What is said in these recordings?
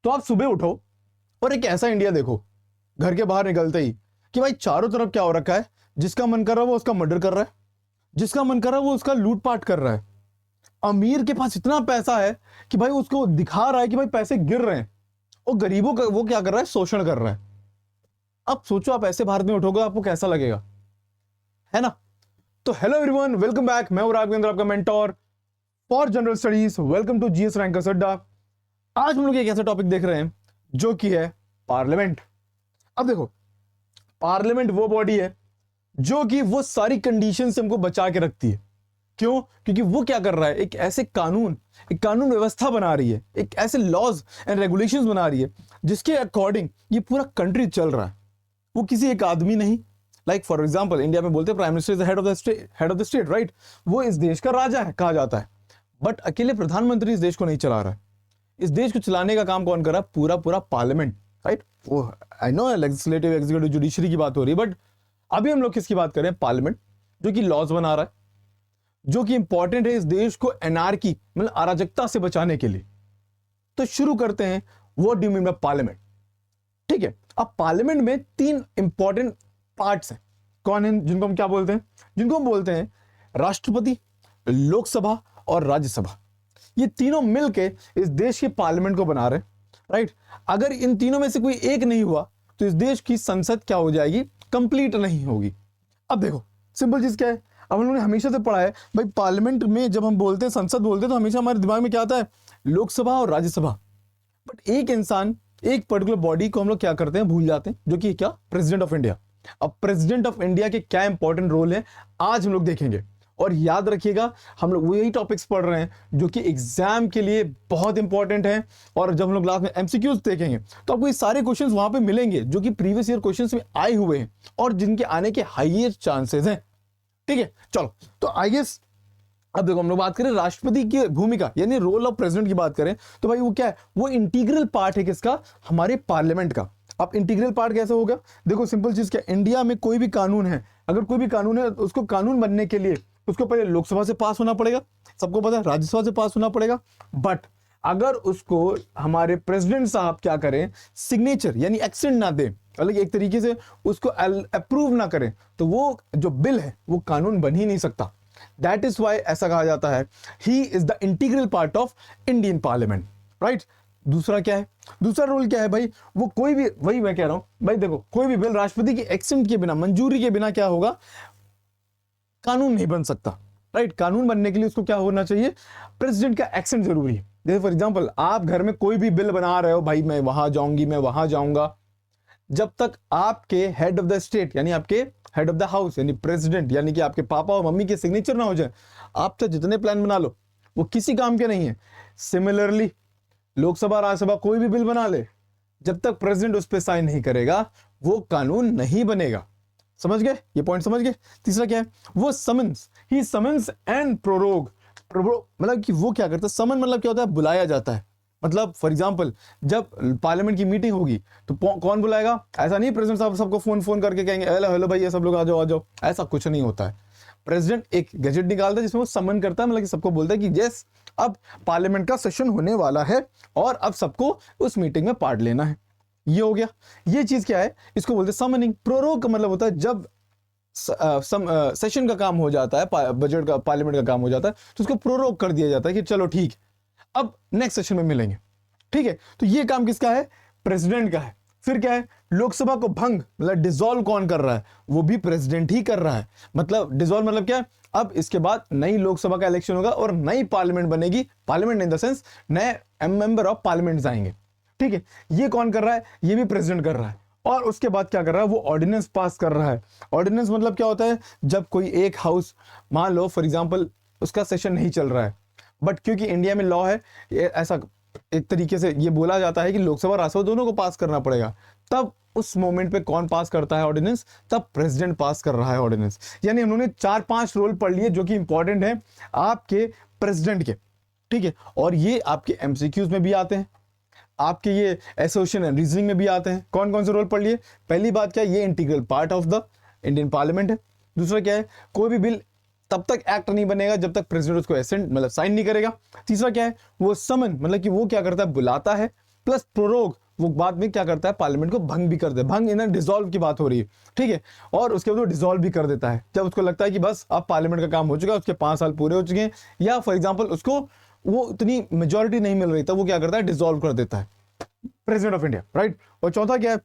तो आप सुबह उठो और एक ऐसा इंडिया देखो घर के बाहर निकलते ही कि भाई चारों तरफ क्या हो रखा है, जिसका मन कर रहा है वो उसका मर्डर कर रहा है, जिसका मन कर रहा है वो उसका लूटपाट कर रहा है। अमीर के पास इतना पैसा है कि भाई उसको दिखा रहा है कि भाई पैसे गिर रहे हैं, और गरीबों का वो क्या कर रहा है, शोषण कर रहा है। अब सोचो आप ऐसे भारत में उठोगे आपको कैसा लगेगा, है ना। तो हेलो एवरीवन, वेलकम बैक। मैं हूं राघवेंद्र, आपका mentor for general studies. Welcome to GS rankers Adda. आज हम लोग एक ऐसा टॉपिक देख रहे हैं जो कि है पार्लियामेंट। अब देखो, पार्लियामेंट वो बॉडी है जो कि वो सारी कंडीशन से हमको बचा के रखती है। क्यों? क्योंकि वो क्या कर रहा है, एक कानून व्यवस्था बना रही है, एक ऐसे लॉज एंड रेगुलेशंस बना रही है जिसके अकॉर्डिंग ये पूरा कंट्री चल रहा है। वो किसी एक आदमी नहीं। लाइक फॉर एग्जांपल इंडिया में बोलते हैं prime minister is the head of the state, right. वो इस देश का राजा है कहा जाता है, बट अकेले प्रधानमंत्री इस देश को नहीं चला रहा है। इस देश को चलाने का काम कौन कर रहा है? पूरा पार्लियामेंट, राइट। वो I know legislative, executive, judiciary की बात हो रही है, बट अभी हम लोग किसकी बात कर रहे हैं? पार्लियामेंट, जो कि लॉज बना रहा है, जो कि इंपॉर्टेंट है इस देश को एनार्की मतलब अराजकता से बचाने के लिए। तो शुरू करते हैं, what do you mean by parliament. ठीक है, अब पार्लियामेंट में तीन इंपॉर्टेंट पार्ट्स हैं। कौन है? जिनको हम क्या बोलते हैं? जिनको हम बोलते हैं राष्ट्रपति, लोकसभा और राज्यसभा। ये तीनों मिलके इस देश के पार्लियामेंट को बना रहे हैं, राइट। अगर इन तीनों में से कोई एक नहीं हुआ तो इस देश की संसद क्या हो जाएगी? कंप्लीट नहीं होगी। अब देखो सिंपल चीज क्या है, अब हम लोगों ने हमेशा से पढ़ा है भाई, पार्लियामेंट में जब हम बोलते हैं संसद बोलते हैं तो हमेशा हमारे दिमाग में क्या आता है? लोकसभा और राज्यसभा। बट एक इंसान, एक पर्टिकुलर बॉडी को हम लोग क्या करते हैं? भूल जाते हैं, जो कि क्या? President of India. अब प्रेसिडेंट ऑफ इंडिया के क्या इंपॉर्टेंट रोल है आज हम लोग देखेंगे। और याद रखिएगा, हम लोग वही टॉपिक्स पढ़ रहे हैं जो कि एग्जाम के लिए बहुत इंपॉर्टेंट है। और जब हम लोग लास्ट में एमसीक्यूज देखेंगे तो आपको ये सारे क्वेश्चंस वहां पे मिलेंगे जो कि प्रीवियस ईयर क्वेश्चंस में आए हुए हैं और जिनके आने के हाईएस्ट चांसेस हैं। ठीक है, चलो तो आई गेस अब देखो हम लोग बात करें राष्ट्रपति की भूमिका यानी रोल ऑफ प्रेसिडेंट की बात करें तो भाई वो क्या है? वो इंटीग्रल पार्ट है किसका? हमारे पार्लियामेंट का। अब इंटीग्रल पार्ट कैसे होगा? देखो सिंपल चीज क्या, इंडिया में कोई भी कानून है, अगर कोई भी कानून है उसको कानून बनने के लिए उसको पहले लोकसभा से पास होना पड़ेगा, सबको पता है, राज्यसभा से पास होना पड़ेगा। बट अगर उसको हमारे प्रेसिडेंट साहब क्या करें? सिग्नेचर यानी एक्सेंट ना दें, मतलब एक तरीके से उसको अप्रूव ना करें, तो वो जो बिल है वो कानून बन ही नहीं सकता। दैट इज वाई ऐसा कहा जाता है he is the integral part of Indian parliament, right. दूसरा क्या है? दूसरा रोल क्या है भाई? वो कोई भी, वही मैं कह रहा हूं भाई, देखो कोई भी बिल राष्ट्रपति की एक्सेंट के बिना, मंजूरी के बिना क्या होगा? कानून नहीं बन सकता, राइट। कानून बनने के लिए उसको क्या होना चाहिए? प्रेसिडेंट का एक्सेंट जरूरी है। जैसे फॉर एग्जांपल आप घर में कोई भी बिल बना रहे हो, भाई मैं वहां जाऊंगी, मैं वहां जाऊंगा, जब तक आपके हेड ऑफ द स्टेट यानी आपके हेड ऑफ द हाउस यानी प्रेसिडेंट यानी कि आपके पापा और मम्मी के सिग्नेचर ना हो जाए, आप तो जितने प्लान बना लो वो किसी काम के नहीं है। सिमिलरली लोकसभा, राज्यसभा कोई भी बिल बना ले, जब तक प्रेसिडेंट उस पर साइन नहीं करेगा वो कानून नहीं बनेगा। समझ गए? ये पॉइंट समझ गए? तीसरा क्या है? वो summons, he summons and prorogue. मतलब कि वो क्या करता है? समन मतलब क्या होता है? बुलाया जाता है। मतलब फॉर एग्जांपल जब पार्लियामेंट की मीटिंग होगी तो कौन बुलाएगा? ऐसा नहीं प्रेसिडेंट साहब सबको फोन करके कहेंगे हेलो हेलो भाई ये सब लोग आ जाओ आ जाओ, ऐसा कुछ नहीं होता है। प्रेसिडेंट एक गैजेट निकालता है जिसमें वो समन करता है, मतलब कि सबको बोलता है कि यस अब पार्लियामेंट का सेशन होने वाला है और अब सबको उस मीटिंग में पार्ट लेना है। ये हो गया। ये चीज क्या है? इसको बोलते हैं समनिंग। प्रोरोग का मतलब होता है जब सेशन का काम हो जाता है, बजट का, पार्लियामेंट का काम हो जाता है तो उसको प्रोरोग कर दिया जाता है कि चलो ठीक अब नेक्स्ट सेशन में मिलेंगे। ठीक है, तो ये काम किसका है? प्रेसिडेंट का है। फिर क्या है? लोकसभा को भंग मतलब डिसॉल्व कौन कर रहा है? वो भी प्रेसिडेंट ही कर रहा है। मतलब डिसॉल्व मतलब क्या है? अब इसके बाद नई लोकसभा का इलेक्शन होगा और नई पार्लियामेंट बनेगी। पार्लियामेंट इन द सेंस नए मेंबर ऑफ पार्लियामेंट आएंगे। ठीक है, ये कौन कर रहा है? ये भी प्रेसिडेंट कर रहा है। और उसके बाद क्या कर रहा है? वो ऑर्डिनेंस पास कर रहा है। ऑर्डिनेंस मतलब क्या होता है? जब कोई एक हाउस, मान लो फॉर एग्जांपल उसका सेशन नहीं चल रहा है, बट क्योंकि इंडिया में लॉ है ऐसा, एक तरीके से ये बोला जाता है कि लोकसभा राज्यसभा दोनों को पास करना पड़ेगा, तब उस मोमेंट पे कौन पास करता है ऑर्डिनेंस? तब प्रेसिडेंट पास कर रहा है ऑर्डिनेंस। यानी उन्होंने 4-5 रोल पढ़ लिए जो कि इंपॉर्टेंट है आपके प्रेसिडेंट के। ठीक है, और ये आपके एमसीक्यूज में भी आते हैं, आपके ये एसोसिएशन एंड रीजनिंग में भी आते हैं। कौन कौन से रोल पढ़ लिए? पहली बात क्या है? ये integral part of the Indian parliament है। दूसरा क्या है? कोई भी बिल तब तक एक्ट नहीं बनेगा जब तक प्रेसिडेंट उसको एसेंट मतलब साइन नहीं करेगा। तीसरा क्या है? वो समन मतलब कि वो क्या करता है? बुलाता है प्लस प्रोरोग, वो बाद में क्या करता है, पार्लियामेंट को भंग भी कर दे, भंग इन डिसॉल्व की बात हो रही है, ठीक है, और उसके बाद वो डिसॉल्व भी कर देता है जब उसको लगता है कि बस अब पार्लियामेंट का काम हो चुका है, उसके 5 साल पूरे हो चुके हैं, या फॉर एग्जाम्पल उसको वो इतनी मेजोरिटी नहीं मिल रही, तब वो क्या करता है, डिसॉल्व कर देता है, प्रेसिडेंट ऑफ इंडिया, राइट। और चौथा क्या है,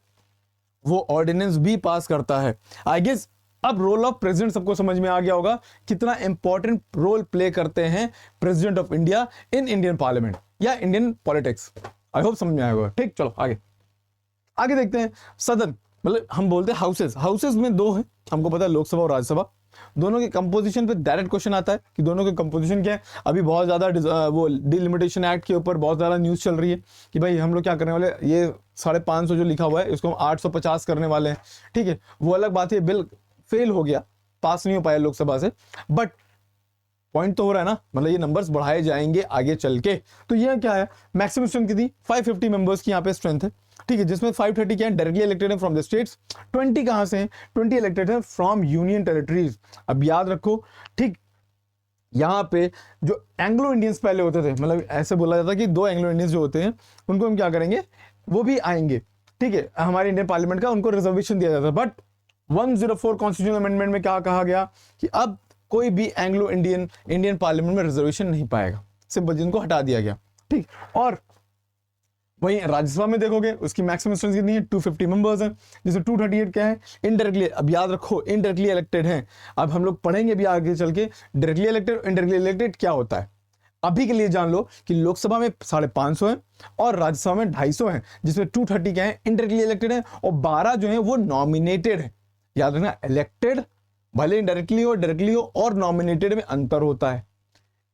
वो ऑर्डिनेंस भी पास करता है। आई गेस अब रोल ऑफ प्रेसिडेंट सबको समझ में आ गया होगा, कितना इंपॉर्टेंट रोल प्ले करते हैं president of India in Indian parliament या इंडियन पॉलिटिक्स। आई होप समझ में आया होगा, ठीक। चलो आगे आगे देखते हैं। सदन मतलब हम बोलते हैं हाउसेस, हाउसेस में दो हैं, हमको पता है, लोकसभा और राज्यसभा। दोनों के कंपोजिशन पे डायरेक्ट क्वेश्चन आता है कि दोनों के कंपोजिशन क्या है। अभी बहुत ज्यादा वो डिलिमिटेशन एक्ट के ऊपर बहुत ज्यादा न्यूज चल रही है कि भाई हम लोग क्या करने वाले, ये 550 जो लिखा हुआ है इसको हम 850 करने वाले हैं, ठीक है। वो अलग बात है, बिल फेल हो गया, पास नहीं हो पाया लोकसभा से, बट पॉइंट तो हो रहा है ना, मतलब ये नंबर्स बढ़ाए जाएंगे आगे चल के। तो ये क्या है, मैक्सिमम स्ट्रेंथ कितनी, 550 मेंबर्स की यहाँ पे स्ट्रेंथ है, ठीक है, जिसमें 530 क्या है, डायरेक्टली इलेक्टेड है फ्रॉम द स्टेट्स, 20 कहां से हैं, 20 इलेक्टेड है फ्रॉम यूनियन टेरिटरीज। अब याद रखो, ठीक, यहाँ पे जो एंग्लो इंडियंस पहले होते थे, मतलब ऐसे बोला जाता है कि 2 एंग्लो इंडियंस जो होते हैं उनको हम क्या करेंगे, वो भी आएंगे, ठीक है, हमारे इंडियन पार्लियामेंट का उनको रिजर्वेशन दिया जाता है। बट 104 कॉन्स्टिट्यूशनल अमेंडमेंट में क्या कहा गया कि अब कोई भी एंग्लो इंडियन पार्लियामेंट में रिजर्वेशन नहीं पाएगा, सिंपल, जिनको हटा दिया गया, ठीक। और वहीं राज्यसभा में देखोगे उसकी मैक्सिमम स्ट्रेंथ कितनी है, 250 मेंबर्स हैं, जिसमें 238 क्या है, इनडायरेक्टली। अब याद रखो इनडायरेक्टली इलेक्टेड हैं, अब हम लोग पढ़ेंगे भी आगे चल के डायरेक्टली इलेक्टेड इनडायरेक्टली इलेक्टेड क्या होता है। अभी के लिए जान लो कि लोकसभा में 550 है और राज्यसभा में 250 है, जिसमें 230 क्या है, इनडायरेक्टली इलेक्टेड है, और 12 जो है वो नॉमिनेटेड है। याद रखना, इलेक्टेड भले डायरेक्टली हो, डायरेक्टली हो, और नॉमिनेटेड में अंतर होता है।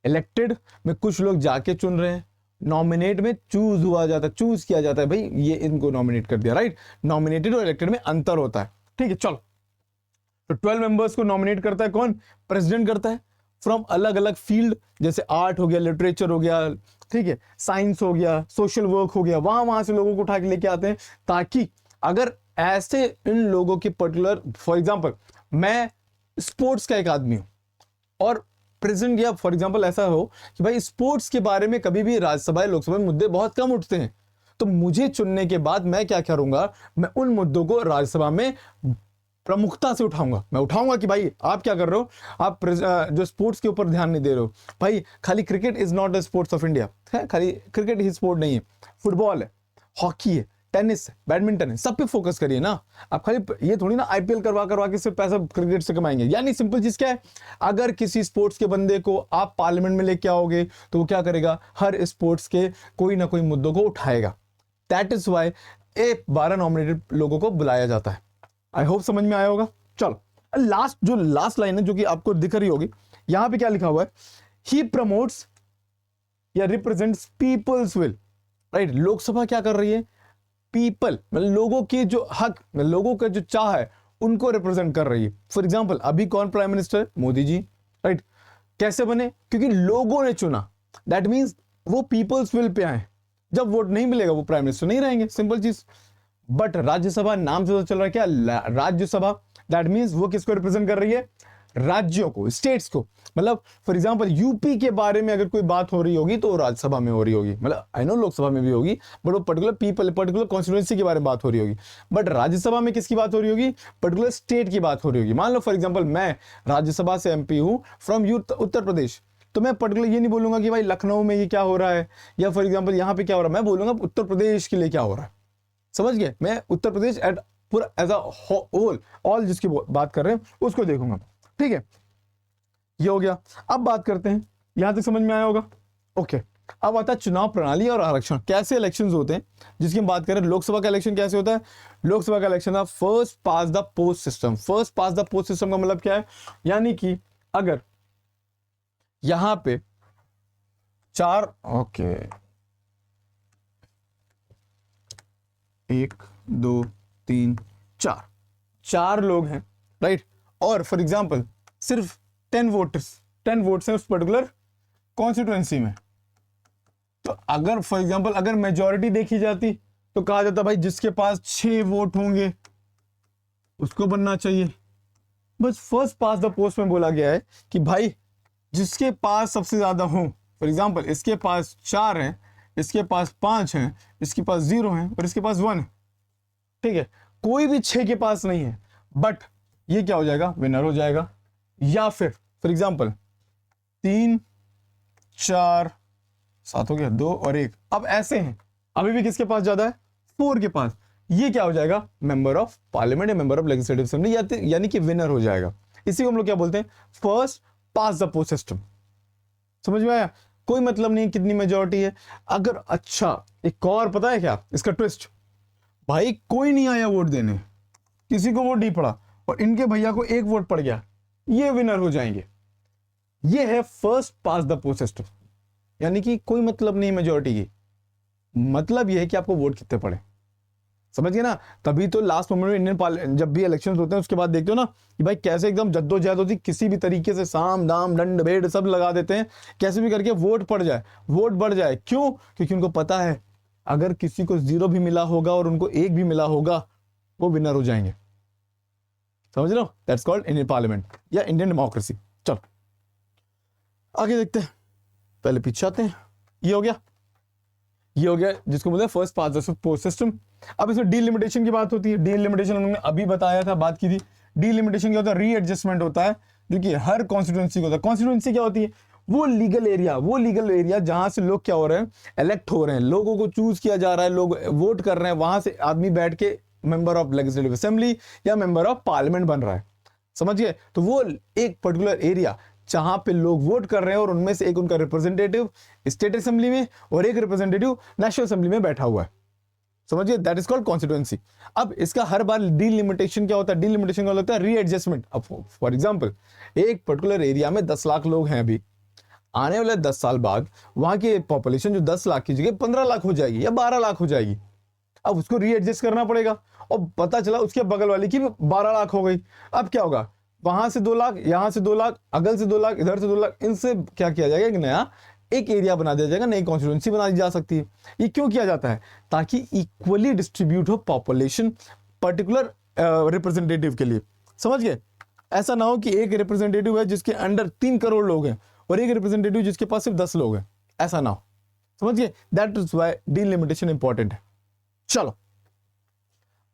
इलेक्टेड में कुछ लोग जाके चुन रहे हैं, नॉमिनेट में चूज हुआ जाता है, चूज किया जाता है, भाई ये इनको नॉमिनेट कर दिया, राइट। नॉमिनेटेड और इलेक्टेड में अंतर होता है, ठीक है। चलो, तो 12 मेंबर्स को नॉमिनेट करता है कौन, प्रेसिडेंट करता है, फ्रॉम अलग अलग फील्ड, जैसे आर्ट हो गया, लिटरेचर हो गया, ठीक है, साइंस हो गया, सोशल वर्क हो गया, वहां से लोगों को उठा के लेके आते हैं, ताकि अगर ऐसे इन लोगों के पर्टिकुलर, फॉर एग्जाम्पल मैं स्पोर्ट्स का एक आदमी हूं और प्रेसिडेंट, या फॉर एग्जांपल ऐसा हो कि भाई स्पोर्ट्स के बारे में कभी भी राज्यसभा या लोकसभा में मुद्दे बहुत कम उठते हैं, तो मुझे चुनने के बाद मैं क्या करूंगा, मैं उन मुद्दों को राज्यसभा में प्रमुखता से उठाऊंगा। मैं उठाऊंगा कि भाई आप क्या कर रहे हो, आप जो स्पोर्ट्स के ऊपर ध्यान नहीं दे रहे हो। भाई खाली cricket is not the sports of India, है, खाली क्रिकेट ही स्पोर्ट नहीं है, फुटबॉल है, हॉकी है, टेनिस है, बैडमिंटन है, सब पे फोकस करिए ना। आप खाली ये थोड़ी ना आईपीएल करवा के सिर्फ पैसा क्रिकेट से कमाएंगे। यानी सिंपल चीज क्या है, अगर किसी स्पोर्ट्स के बंदे को आप पार्लियामेंट में लेके आओगे तो वो क्या करेगा, हर स्पोर्ट्स के कोई ना कोई मुद्दों को उठाएगा। दैट इज वाई 12 नॉमिनेटेड लोगों को बुलाया जाता है। आई होप समझ में आया होगा। चलो लास्ट लाइन है जो कि आपको दिख रही होगी, यहां पे क्या लिखा हुआ है, ही प्रमोट्स या represents people's will, right. Lok Sabha क्या कर रही है, पीपल मतलब लोगों के जो हक, लोगों का जो चाह है उनको रिप्रेजेंट कर रही है। फॉर एग्जांपल अभी कौन prime minister, Modi ji, right. कैसे बने, क्योंकि लोगों ने चुना, दैट मींस वो पीपल्स विल पे आए। जब वोट नहीं मिलेगा वो प्राइम मिनिस्टर नहीं रहेंगे, सिंपल चीज। बट राज्यसभा नाम से तो चल रहा है क्या, राज्यसभा, दैट मींस वो किसको रिप्रेजेंट कर रही है, राज्यों को, स्टेट्स को। मतलब फॉर एग्जांपल यूपी के बारे में अगर कोई बात हो रही होगी तो राज्यसभा में हो रही होगी, मतलब आई नो लोकसभा में भी होगी, बट वो पर्टिकुलर कॉन्स्टिट्यूएंसी के बारे में बात हो रही होगी। बट राज्यसभा में किसकी बात हो रही होगी, पर्टिकुलर स्टेट की बात हो रही होगी। मान लो फॉर एग्जाम्पल मैं राज्यसभा से एमपी हूं फ्रॉम उत्तर प्रदेश, तो मैं पर्टिकुलर ये नहीं बोलूंगा कि भाई लखनऊ में ये क्या हो रहा है, या फॉर एग्जाम्पल यहाँ पे क्या हो रहा है, मैं बोलूंगा उत्तर प्रदेश के लिए क्या हो रहा है। समझ गए, मैं उत्तर प्रदेश एट पूरा एज अ होल, ऑल जिसकी बात कर रहे हैं उसको देखूंगा, ठीक है। ये हो गया। अब बात करते हैं, यहां तक समझ में आया होगा, ओके। अब आता है चुनाव प्रणाली और आरक्षण, कैसे इलेक्शंस होते हैं, जिसकी हम बात करें। लोकसभा का इलेक्शन कैसे होता है, लोकसभा का election first pass the post system. First pass the post system का मतलब क्या है, यानी कि अगर यहां पे 4, ओके, 1 2 3 4 लोग हैं, राइट। और फॉर एग्जाम्पल सिर्फ 10 वोट्स हैं उस पर्टिकुलर कॉन्स्टिट्यूएंसी में, तो अगर फॉर एग्जांपल अगर मेजॉरिटी देखी जाती तो कहा जाता भाई जिसके पास 6 वोट होंगे उसको बनना चाहिए। बस फर्स्ट पास द पोस्ट में बोला गया है कि भाई जिसके पास सबसे ज्यादा हो, फॉर एग्जांपल इसके पास 4 हैं, इसके पास 5 है, इसके पास 0 है और इसके पास 1 है, ठीक है, कोई भी 6 के पास नहीं है, बट ये क्या हो जाएगा, विनर हो जाएगा। या फिर फॉर एग्जाम्पल 3 4 7 हो गया, 2 और 1, अब ऐसे हैं, अभी भी किसके पास ज्यादा है, 4 के पास, ये क्या हो जाएगा, मेंबर ऑफ पार्लियामेंट या मेंबर ऑफ लेजिस्लेटिव असेंबली, यानी कि विनर हो जाएगा। इसी को हम लोग क्या बोलते हैं, first pass the post system. समझ में आया, कोई मतलब नहीं कितनी मेजोरिटी है। अगर अच्छा एक और पता है क्या इसका ट्विस्ट, भाई कोई नहीं आया वोट देने, किसी को वोट नहीं पड़ा और इनके भैया को एक वोट पड़ गया, ये विनर हो जाएंगे। ये है first pass the post system, यानी कि कोई मतलब नहीं मेजोरिटी की, मतलब ये है कि आपको वोट कितने पड़े, समझ गए ना। तभी तो लास्ट मोमेंट में इंडियन जब भी इलेक्शंस होते हैं उसके बाद देखते हो ना कि भाई कैसे एकदम जद्दोजहद होती, किसी भी तरीके से साम दाम दंड भेद सब लगा देते हैं, कैसे भी करके वोट पड़ जाए, वोट बढ़ जाए। क्यों? क्योंकि उनको पता है अगर किसी को 0 भी मिला होगा और उनको 1 भी मिला होगा, वो विनर हो जाएंगे। समझ लो, दैट्स कॉल्ड इंडियन पार्लियामेंट या इंडियन डेमोक्रेसी। चलो आगे देखते हैं, पहले पीछे आते हैं। ये हो गया जिसको बोलते हैं first pass the post system. अब इसमें डीलिमिटेशन की बात होती है। डीलिमिटेशन हमने अभी बताया था, बात की थी। डीलिमिटेशन क्या होता है, रीएडजस्टमेंट होता है, जो कि हर कॉन्स्टिट्यूंसी को होता है। कॉन्स्टिट्यूंसी क्या होती है, वो लीगल एरिया जहां से लोग क्या हो रहे हैं, इलेक्ट हो रहे हैं, लोगों को चूज किया जा रहा है, लोग वोट कर रहे हैं, वहां से आदमी बैठ के मेंबर ऑफ लेजिस्लेटिव असेंबली या मेंबर ऑफ पार्लियामेंट बन रहा है। समझ गए, तो वो एक पर्टिकुलर एरिया जहां पे लोग वोट कर रहे हैं और उनमें से एक उनका रिप्रेजेंटेटिव स्टेट असेंबली में और एक रिप्रेजेंटेटिव नेशनल असेंबली में बैठा हुआ है। समझिए, दैट इज कॉल्ड कॉन्स्टिट्यूएंसी। अब इसका हर बार डीलिमिटेशन क्या होता है, डीलिमिटेशन का होता है रीएडजस्टमेंट। अब फॉर एग्जांपल एक पर्टिकुलर एरिया में 10 लाख लोग हैं, अभी आने वाले 10 साल बाद वहां की पॉपुलेशन जो 10 लाख की जगह 15 लाख हो जाएगी या 12 लाख हो जाएगी। अब उसको रीएडजस्ट करना पड़ेगा और पता चला उसके बगल वाली की 12 लाख हो गई। अब क्या होगा, वहां से 2 लाख, यहां से 2 लाख, अगल से 2 लाख, इधर से 2 लाख, इनसे क्या किया जाएगा, एक नया एक एरिया बना दिया जाएगा, नई कॉन्स्टिट्यूएंसी बना दी जा सकती है। ये क्यों किया जाता है, ताकि इक्वली डिस्ट्रीब्यूट हो पॉपुलेशन पर्टिकुलर रिप्रेजेंटेटिव के लिए। समझ गए, ऐसा ना हो कि एक रिप्रेजेंटेटिव है जिसके अंडर 3 करोड़ लोग हैं और एक रिप्रेजेंटेटिव जिसके पास सिर्फ 10 लोग हैं, ऐसा ना हो। समझ गए, that is why delimitation important है। चलो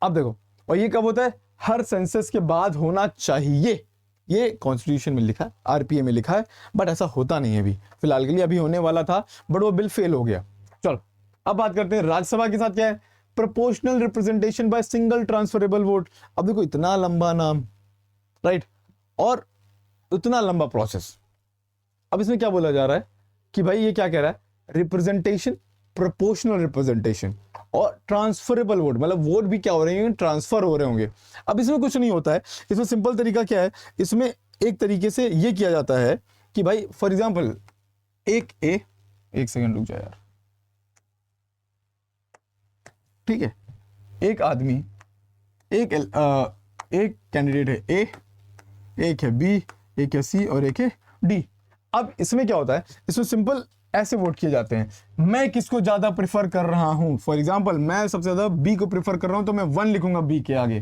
अब देखो, और ये कब होता है, हर सेंसस के बाद होना चाहिए। ये कॉन्स्टिट्यूशन में लिखा है, आरपीए में लिखा है, बट ऐसा होता नहीं है अभी फिलहाल के लिए। अभी होने वाला था बट वो बिल फेल हो गया। चलो अब बात करते हैं राज्यसभा के साथ क्या है, proportional representation by single transferable vote. अब देखो इतना लंबा नाम, राइट, और इतना लंबा प्रोसेस। अब इसमें क्या बोला जा रहा है कि भाई ये क्या कह रहा है, रिप्रेजेंटेशन, प्रोपोर्शनल रिप्रेजेंटेशन और ट्रांसफरेबल वोट, मतलब वोट भी क्या हो रहे हैं, ट्रांसफर हो रहे होंगे। अब इसमें कुछ नहीं होता है, इसमें सिंपल तरीका क्या है, इसमें एक तरीके से ये किया जाता है कि भाई फॉर एग्जांपल एक सेकंड रुक जाए यार, ठीक है, एक आदमी, एक कैंडिडेट है ए, एक है बी, एक है सी और एक है डी। अब इसमें क्या होता है, इसमें सिंपल ऐसे वोट किए जाते हैं, मैं किसको ज्यादा प्रेफर कर रहा हूं। फॉर एग्जांपल मैं सबसे ज्यादा बी को प्रेफर कर रहा हूं तो मैं 1 लिखूंगा बी के आगे,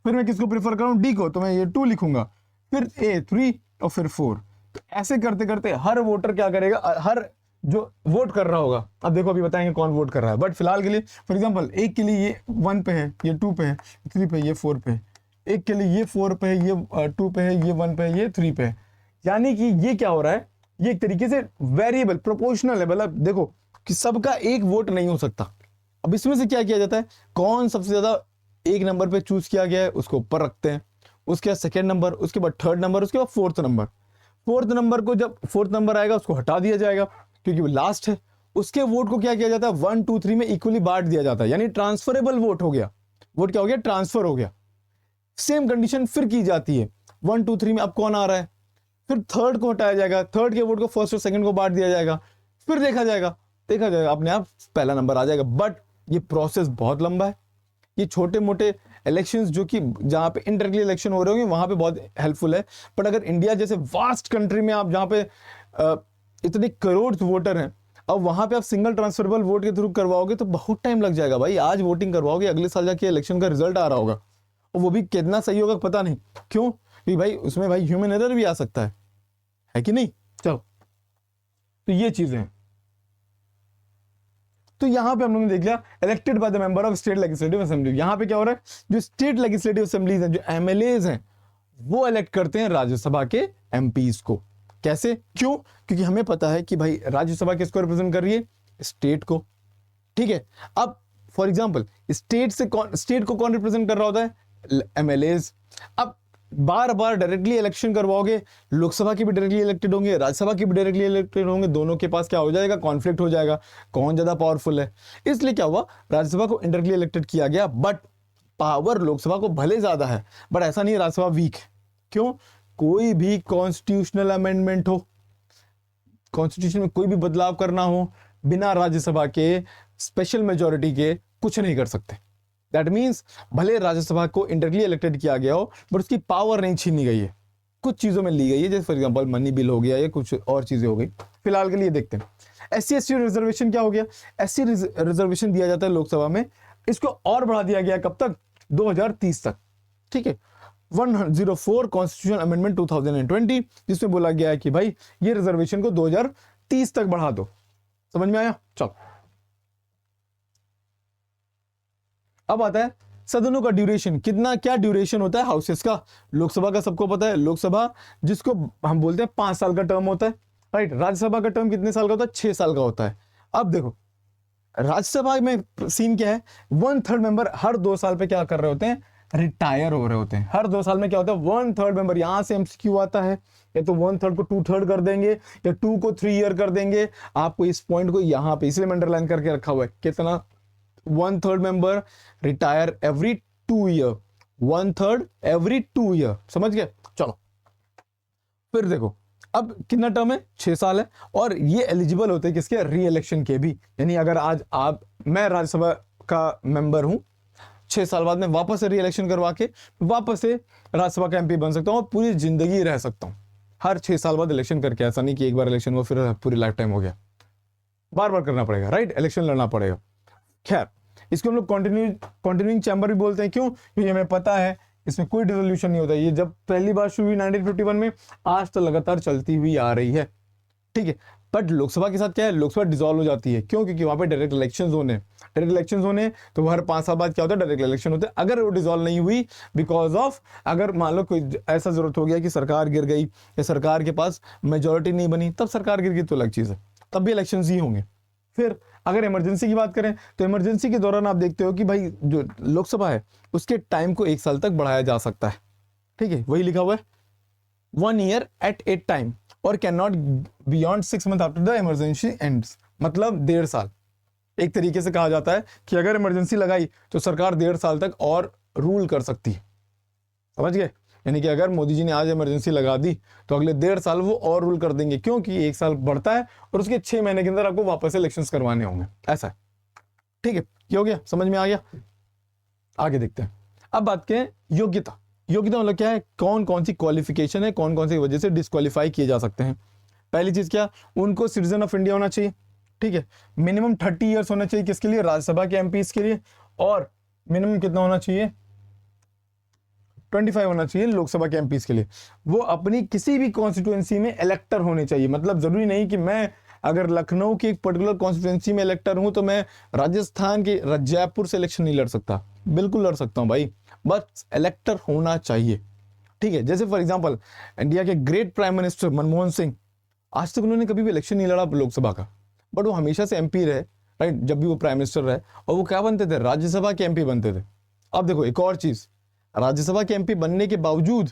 फिर मैं किसको प्रेफर कर रहा हूं, डी को, तो मैं ये 2 लिखूंगा, फिर ए 3 और फिर 4। तो ऐसे करते करते हर वोटर क्या करेगा, हर जो वोट कर रहा होगा, अब देखो अभी बताएंगे कौन वोट कर रहा है, बट फिलहाल के लिए फॉर एग्जाम्पल एक के लिए ये 1 पे है, ये 2 पे है, 3 पे, ये 4 पे है, एक के लिए ये 4 पे है, ये 2 पे है, ये 1 पे है, ये 3 पे है। यानी कि ये क्या हो रहा है, ये एक तरीके से वेरिएबल प्रोपोर्शनल है, मतलब देखो कि सबका एक वोट नहीं हो सकता। अब इसमें से क्या किया जाता है, कौन सबसे ज्यादा एक नंबर पे चूज किया गया है उसको ऊपर रखते हैं, उसके बाद सेकेंड नंबर, उसके बाद थर्ड नंबर, उसके बाद फोर्थ नंबर। फोर्थ नंबर को जब फोर्थ नंबर आएगा उसको हटा दिया जाएगा क्योंकि वो लास्ट है। उसके वोट को क्या किया जाता है, 1 2 3 में इक्वली बांट दिया जाता है, यानी ट्रांसफरेबल वोट हो गया, वोट क्या हो गया, ट्रांसफर हो गया। सेम कंडीशन फिर की जाती है, 1 2 3 में अब कौन आ रहा है, फिर थर्ड को हटाया जाएगा, थर्ड के वोट को फर्स्ट और सेकंड को बांट दिया जाएगा, फिर देखा जाएगा अपने आप पहला नंबर आ जाएगा। बट ये प्रोसेस बहुत लंबा है। ये छोटे मोटे इलेक्शंस जो कि जहां पे इंडायरेक्टली इलेक्शन हो रहे होंगे वहां पे बहुत हेल्पफुल है, बट अगर इंडिया जैसे वास्ट कंट्री में आप जहां पे इतने करोड़ वोटर हैं, अब वहां पे आप सिंगल ट्रांसफरेबल वोट के थ्रू करवाओगे तो बहुत टाइम लग जाएगा भाई। आज वोटिंग करवाओगे, अगले साल जाके इलेक्शन का रिजल्ट आ रहा होगा और वो भी कितना सही होगा पता नहीं। क्यों? क्योंकि भाई उसमें भाई ह्यूमन एरर भी आ सकता है कि नहीं। चलो तो ये चीजें हैं। तो यहाँ पे हम लोगों ने देख लिया elected by the member of state legislative assembly. यहाँ पे क्या हो रहा है, जो स्टेट लेजिस्लेटिव असेंबलीज हैं, जो एमएलएज हैं, वो इलेक्ट करते हैं राज्यसभा के एमपीज को। कैसे, क्यों? क्योंकि हमें पता है कि भाई राज्यसभा किसको रिप्रेजेंट कर रही है, स्टेट को। ठीक है, अब फॉर एग्जांपल स्टेट को कौन रिप्रेजेंट कर रहा होता है, एमएलएज। अब बार बार डायरेक्टली इलेक्शन करवाओगे, लोकसभा की भी डायरेक्टली इलेक्टेड होंगे, राज्यसभा की भी डायरेक्टली इलेक्टेड होंगे, दोनों के पास क्या हो जाएगा, कॉन्फ्लिक्ट हो जाएगा, कौन ज्यादा पावरफुल है। इसलिए क्या हुआ, राज्यसभा को इंडायरेक्टली इलेक्टेड किया गया, बट पावर लोकसभा को भले ज्यादा है, बट ऐसा नहीं है राज्यसभा वीक है। क्यों? कोई भी कॉन्स्टिट्यूशनल अमेंडमेंट हो, कॉन्स्टिट्यूशन में कोई भी बदलाव करना हो, बिना राज्यसभा के स्पेशल मेजोरिटी के कुछ नहीं कर सकते। दैट मीन्स भले राज्यसभा को इंडायरेक्टली इलेक्टेड किया गया हो, बट उसकी पावर नहीं छीनी गई है, कुछ चीजों में ली गई है, जैसे फॉर एग्जांपल मनी बिल हो गया या कुछ और चीजें हो गई। फिलहाल के लिए देखते हैं एससी एसटी रिजर्वेशन क्या हो गया। एससी रिजर्वेशन दिया जाता है लोकसभा में, इसको और बढ़ा दिया गया कब तक, 2030 तक। ठीक है, 104 कॉन्स्टिट्यूशन अमेंडमेंट 2020, जिसमें बोला गया है कि भाई ये रिजर्वेशन को 2030 तक बढ़ा दो। समझ में आया? चलो, अब आता है सदनों का ड्यूरेशन। कितना, क्या ड्यूरेशन होता है हाउसेस का। लोकसभा का सबको पता है, लोकसभा जिसको हम बोलते हैं 5 साल का टर्म होता है, राइट। राज्यसभा का टर्म कितने साल का होता है, 6 साल का होता है। अब देखो राज्यसभा में सीन क्या है, 1/3 मेंबर हर 2 साल पे क्या कर रहे होते हैं, रिटायर हो रहे होते हैं। हर 2 साल में क्या होता है, 1/3 मेंबर, यहां से एमसीक्यू आता है, या तो 1/3 को 2/3 कर देंगे, या 2 को 3 ईयर कर देंगे। आपको इस पॉइंट को यहां पे इसलिए मैं अंडरलाइन करके रखा हुआ है, कितना, 1/3 member retire every 2 year, 1/3 every 2 year. समझ गए? चलो फिर देखो, अब कितना टर्म है, 6 साल है, और ये एलिजिबल होते हैं किसके, री इलेक्शन के भी। यानी अगर आज मैं राज्यसभा का मेंबर हूं, 6 साल बाद में वापस से री इलेक्शन करवा के वापस से राज्यसभा का एमपी बन सकता हूं, और पूरी जिंदगी रह सकता हूं, हर 6 साल बाद इलेक्शन करके। ऐसा नहीं कि एक बार इलेक्शन हुआ फिर पूरी लाइफ टाइम हो गया, बार बार करना पड़ेगा, राइट, इलेक्शन लड़ना पड़ेगा। खैर, इसको हम लोग कंटिन्यूइंग चैम्बर भी बोलते हैं। क्यों? क्योंकि हमें पता है इसमें कोई डिसोल्यूशन नहीं होता। ये जब पहली बार शुरू हुई 1951 में, आज तो लगातार चलती हुई आ रही है। ठीक है, बट लोकसभा के साथ क्या है, लोकसभा डिसॉल्व हो जाती है। क्यों? क्योंकि वहां पे डायरेक्ट इलेक्शंस होने, तो हर 5 साल बाद क्या होता है, डायरेक्ट इलेक्शन होते हैं। अगर वो डिसॉल्व नहीं हुई बिकॉज ऑफ, अगर मान लो कोई ऐसा जरूरत हो गया कि सरकार गिर गई, या सरकार के पास मेजोरिटी नहीं बनी, तब सरकार गिर गई तो अलग चीज है, तब भी इलेक्शन ही होंगे। फिर अगर इमरजेंसी की बात करें, तो इमरजेंसी के दौरान आप देखते हो कि भाई जो लोकसभा है उसके टाइम को 1 साल तक बढ़ाया जा सकता है। ठीक है, वही लिखा हुआ है, 1 ईयर एट ए टाइम, और can not beyond 6 month after the emergency ends. मतलब 1.5 साल। एक तरीके से कहा जाता है कि अगर इमरजेंसी लगाई तो सरकार 1.5 साल तक और रूल कर सकती है। समझ गए? यानी कि अगर मोदी जी ने आज इमरजेंसी लगा दी तो अगले 1.5 साल वो और रूल कर देंगे, क्योंकि 1 साल बढ़ता है और उसके 6 महीने के अंदर आपको वापस इलेक्शंस करवाने होंगे। ऐसा है। ठीक है, ये हो गया, समझ में आ गया। आगे देखते हैं। अब बात करें योग्यता। योग्यता मतलब क्या है, कौन कौन सी क्वालिफिकेशन है, कौन कौन सी वजह से डिस्क्वालीफाई किए जा सकते हैं। पहली चीज क्या, उनको सिटीजन ऑफ इंडिया होना चाहिए। ठीक है, मिनिमम 30 ईयर्स होना चाहिए किसके लिए, राज्यसभा के एमपीज के लिए, और मिनिमम कितना होना चाहिए, 25 होना चाहिए लोकसभा के एमपीज के लिए। वो अपनी किसी भी कॉन्स्टिट्यूएंसी में इलेक्टर होने चाहिए। मतलब जरूरी नहीं कि मैं अगर लखनऊ की एक पर्टिकुलर कॉन्स्टिट्यूएंसी में इलेक्टर हूं तो मैं राजस्थान के जयपुर से इलेक्शन नहीं लड़ सकता। बिल्कुल लड़ सकता हूं भाई, बस इलेक्टर होना चाहिए। ठीक है, जैसे फॉर एग्जाम्पल इंडिया के great prime minister Manmohan Singh, आज तक उन्होंने कभी भी इलेक्शन नहीं लड़ा लोकसभा का, बट वो हमेशा से एमपी रहे, राइट, जब भी वो प्राइम मिनिस्टर रहे, और वो क्या बनते थे, राज्यसभा के एमपी बनते थे। अब देखो एक और चीज, राज्यसभा के एमपी बनने के बावजूद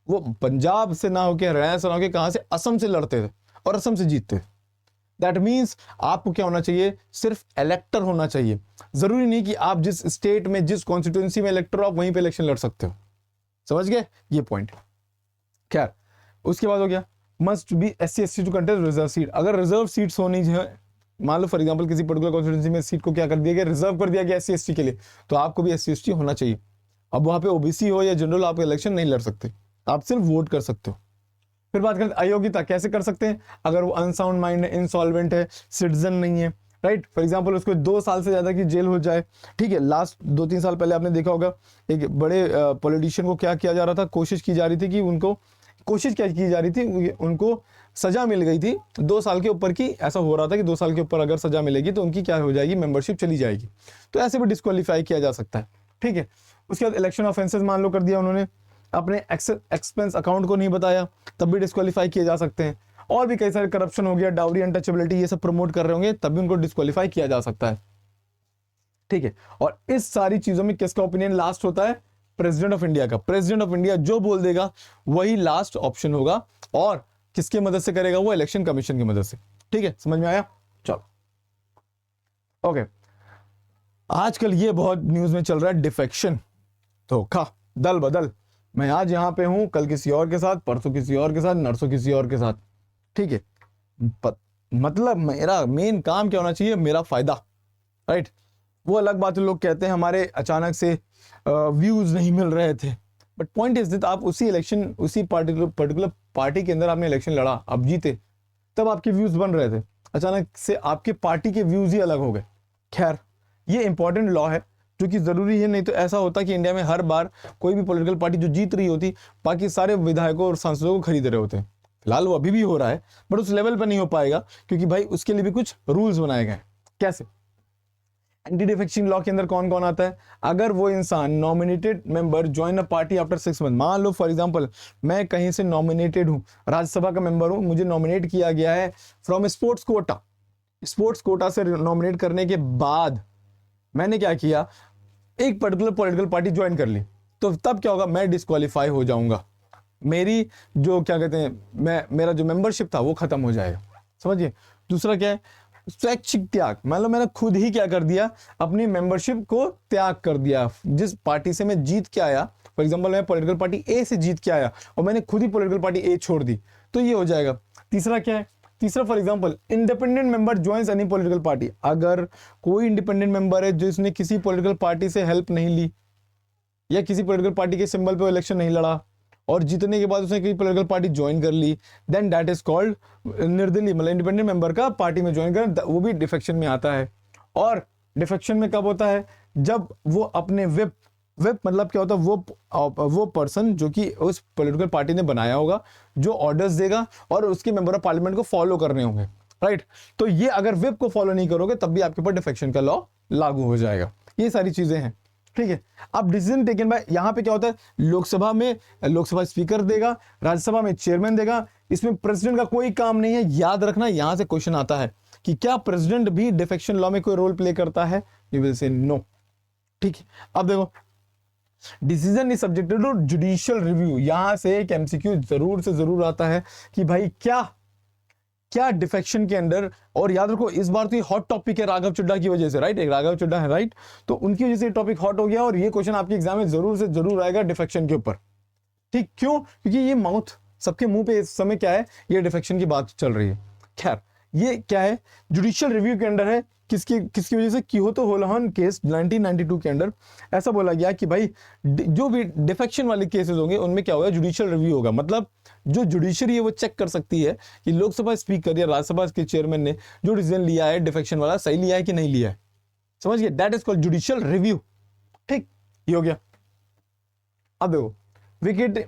वो पंजाब से ना होके, हरियाणा से ना होके, कहां से, असम से लड़ते थे और असम से जीतते थे। दैट मीन्स आपको क्या होना चाहिए, सिर्फ इलेक्टर होना चाहिए। जरूरी नहीं कि आप जिस स्टेट में, जिस कॉन्स्टिट्यूएंसी में इलेक्टर हो, आप वहीं पे इलेक्शन लड़ सकते हो। समझ गए ये पॉइंट। खैर, उसके बाद हो गया must be SC ST to contest reserve seat. अगर रिजर्व सीट्स होनी है, मान लो फॉर एग्जांपल किसी पर्टिकुलर कॉन्स्टिट्यूएंसी में सीट को क्या कर दिया गया, रिजर्व कर दिया गया SC ST के लिए, तो आपको भी SC ST होना चाहिए। अब वहां पे OBC हो या जनरल, आप इलेक्शन नहीं लड़ सकते, आप सिर्फ वोट कर सकते हो। फिर बात करते हैं अयोग्यता, कैसे कर सकते हैं, अगर वो अनसाउंड माइंड है, इंसॉल्वेंट है, सिटीजन नहीं है, राइट। फॉर एग्जांपल उसको 2 साल से ज्यादा की जेल हो जाए। ठीक है, लास्ट 2-3 साल पहले आपने देखा होगा एक बड़े पॉलिटिशियन को क्या किया जा रहा था, कोशिश की जा रही थी कि उनको सजा मिल गई थी 2 साल के ऊपर की, ऐसा हो रहा था कि 2 साल के ऊपर अगर सजा मिलेगी तो उनकी क्या हो जाएगी, मेंबरशिप चली जाएगी। तो ऐसे भी डिस्क्वालीफाई किया जा सकता है, ठीक है। उसके बाद इलेक्शन ऑफेंसेस मान लो कर दिया उन्होंने, अपने एक्सपेंस अकाउंट को नहीं बताया, तब भी डिस्क्वालीफाई किए जा सकते हैं। और भी कई सारे करप्शन हो गया, डाउरी, अनटचेबिलिटी, ये सब प्रमोट कर रहे होंगे, तब भी उनको डिस्क्वालीफाई किया जा सकता है, ठीक है। और इस सारी चीजों में किसका ओपिनियन लास्ट होता है, प्रेसिडेंट ऑफ इंडिया का। प्रेसिडेंट ऑफ इंडिया जो बोल देगा वही लास्ट ऑप्शन होगा, और किसके मदद से करेगा वो, इलेक्शन कमीशन की मदद से, ठीक है। समझ में आया, चलो ओके। आजकल ये बहुत न्यूज में चल रहा है डिफेक्शन, धोखा, दल बदल, मैं आज यहां पे हूं, कल किसी और के साथ, परसों किसी और के साथ, नरसों किसी और के साथ, ठीक है। मतलब मेरा मेन काम क्या होना चाहिए, मेरा फायदा, राइट। वो अलग बात है, लोग कहते हैं हमारे अचानक से व्यूज नहीं मिल रहे थे, बट पॉइंट इज दैट आप उसी इलेक्शन, उसी पर्टिकुलर पार्टी के अंदर आपने इलेक्शन लड़ा, आप जीते, तब आपके व्यूज बन रहे थे, अचानक से आपके पार्टी के व्यूज ही अलग हो गए। खैर, ये इंपॉर्टेंट लॉ है जो कि जरूरी है, नहीं तो ऐसा होता कि इंडिया में हर बार कोई भी पॉलिटिकल पार्टी जो जीत रही होती, बाकी सारे विधायकों और सांसदों को खरीद रहे होते। फिलहाल वो अभी भी हो रहा है, बट उस लेवल पर नहीं हो पाएगा, क्योंकि भाई उसके लिए भी कुछ रूल्स बनाए गए। कैसे, एंटी डिफेक्शन लॉ के अंदर कौन कौन आता है, अगर वो इंसान nominated member join a party after 6 month, मान लो फॉर एग्जांपल मैं कहीं से नॉमिनेटेड हूं, राज्यसभा का मेंबर हूं, मुझे नॉमिनेट किया गया है from sports quota, sports quota से नॉमिनेट करने के बाद मैंने क्या किया, एक पर्टिकुलर पॉलिटिकल पार्टी ज्वाइन कर ली, तो तब क्या होगा, मैं डिस्क्वालीफाई हो जाऊंगा, मेरी जो क्या कहते हैं, मेरा जो मेंबरशिप था वो खत्म हो जाएगा, समझिए। दूसरा क्या है, स्वैच्छिक त्याग, मान लो मैंने खुद ही क्या कर दिया, अपनी मेंबरशिप को त्याग कर दिया, जिस पार्टी से मैं जीत के आया, फॉर एग्जांपल मैं पॉलिटिकल पार्टी ए से जीत के आया और मैंने खुद ही पॉलिटिकल पार्टी ए छोड़ दी, तो ये हो जाएगा। तीसरा क्या है, तीसरा for example independent member joins any political party, अगर कोई इंडिपेंडेंट मेंबर है जिसने किसी पॉलिटिकल पार्टी से हेल्प नहीं ली या किसी पॉलिटिकल पार्टी के सिंबल पे इलेक्शन नहीं लड़ा और जीतने के बाद उसने कोई पॉलिटिकल पार्टी ज्वाइन कर ली, देन दैट इज कॉल्ड निर्दलीय, मतलब इंडिपेंडेंट मेंबर का पार्टी में ज्वाइन कर, वो भी डिफेक्शन में आता है। और डिफेक्शन में कब होता है, जब वो अपने विप मतलब क्या होता है, वो पर्सन जो कि उस पॉलिटिकल पार्टी ने बनाया होगा, जो ऑर्डर्स देगा और उसके मेंबर ऑफ पार्लियामेंट को फॉलो करने होंगे, राइट। तो ये अगर विप को फॉलो नहीं करोगे तब भी आपके ऊपर डिफेक्शन का लॉ लागू हो जाएगा। ये सारी चीजें हैं, ठीक है। अब डिसीजन टेकन बाय, यहां पे क्या होता है, लोकसभा में लोकसभा स्पीकर देगा, राज्यसभा में चेयरमैन देगा, इसमें प्रेसिडेंट का कोई काम नहीं है। याद रखना, यहां से क्वेश्चन आता है कि क्या प्रेसिडेंट भी डिफेक्शन लॉ में कोई रोल प्ले करता है, यू विल से नो, ठीक है। अब देखो, decision is subjected to judicial review, यहां से एक एमसीक्यू जरूर से जरूर आता है कि भाई क्या डिफेक्शन के अंदर, और याद रखो इस बार तो ये हॉट टॉपिक है राघव चड्ढा की वजह से, राइट, एक राघव चड्ढा है, राइट, तो उनकी वजह से टॉपिक हॉट हो गया और ये क्वेश्चन आपके एग्जाम में जरूर से जरूर आएगा डिफेक्शन के ऊपर, ठीक। क्यों, क्योंकि ये माउथ सबके मुंह पे इस समय क्या है, ये डिफेक्शन की बात चल रही है। खैर, ये क्या है, जुडिशियल रिव्यू के अंडर है, किसकी वजह से, कियोतो होलोहन केस 1992 के अंदर ऐसा बोला गया कि भाई जो भी डिफेक्शन वाले केसेस होंगे उनमें क्या होगा, जुडिशियल रिव्यू होगा, मतलब जो जुडिशरी है वो चेक कर सकती है कि लोकसभा स्पीकर या राज्यसभा के चेयरमैन ने जो डिसीजन लिया है डिफेक्शन वाला सही लिया है कि नहीं लिया है, समझ गए, that is called judicial review, ठीक, ये हो गया। अब देखो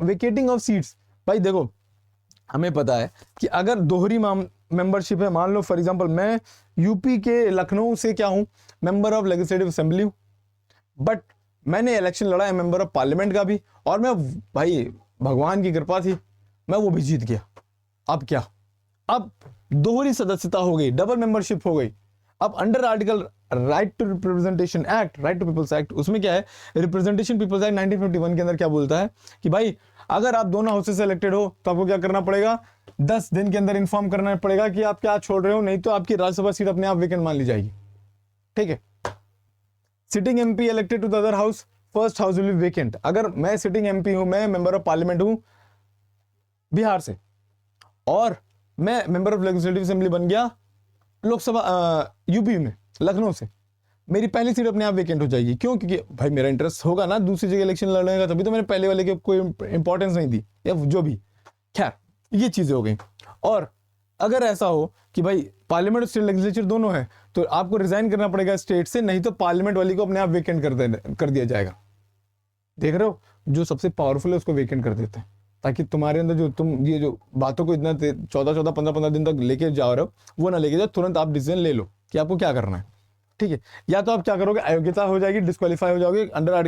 विकेटिंग ऑफ सीट्स, भाई देखो हमें पता है कि अगर दोहरी मेंबरशिप है, मान लो फॉर एग्जांपल मैं यूपी के लखनऊ से क्या हूं, मेंबर ऑफ लेजिस्लेटिव असेंबली हूं, बट मैंने इलेक्शन लड़ा है मेंबर ऑफ पार्लियामेंट का भी, और मैं भाई भगवान की कृपा थी मैं वो भी जीत गया। अब क्या, अब दोहरी सदस्यता हो गई, डबल मेंबरशिप हो गई। अब under article right to representation act, right to people's act, उसमें क्या है, रिप्रेजेंटेशन पीपल्स एक्ट 1951 के अंदर क्या बोलता है कि भाई अगर आप दोनों हाउसेस से इलेक्टेड हो तो आपको क्या करना पड़ेगा, 10 दिन के अंदर इन्फॉर्म करना पड़ेगा कि आप क्या छोड़ रहे हो, नहीं तो आपकी राज्यसभा सीट अपने आप वेकेंट मान ली जाएगी, ठीक है। Sitting MP elected to the other house, first house will be vacant, अगर मैं सिटिंग एमपी हूं, मैं मेंबर ऑफ पार्लियामेंट हूं बिहार से और मैं मेंबर ऑफ लेजिस्लेटिव असेंबली बन गया लोकसभा यूपी में लखनऊ से, मेरी पहली सीट अपने आप वेकेंट हो जाएगी। क्यों, क्योंकि भाई मेरा इंटरेस्ट होगा ना दूसरी जगह इलेक्शन लड़ने का, तभी तो मैंने पहले वाले के कोई इंपॉर्टेंस नहीं दी या जो भी। खैर, ये चीजें हो गई। और अगर ऐसा हो कि भाई पार्लियामेंट और स्टेट लेजिस्लेचर दोनों है तो आपको रिजाइन करना पड़ेगा स्टेट से, नहीं तो पार्लियामेंट वाली को अपने आप वेकेंट कर दिया जाएगा। देख रहे हो, जो सबसे पावरफुल है उसको वेकेंट कर देते हैं, ताकि तुम्हारे अंदर जो तुम ये जो बातों को इतना 14-14, 15-15 दिन तक लेके जा रहे हो वो ना लेके जाओ, तुरंत आप डिसीजन ले लो कि आपको क्या करना है। ठीक है, या तो आप क्या करोगे, अयोग्यता हो जाएगी, डिस्क्वालीफाई हो जाओगे अंडर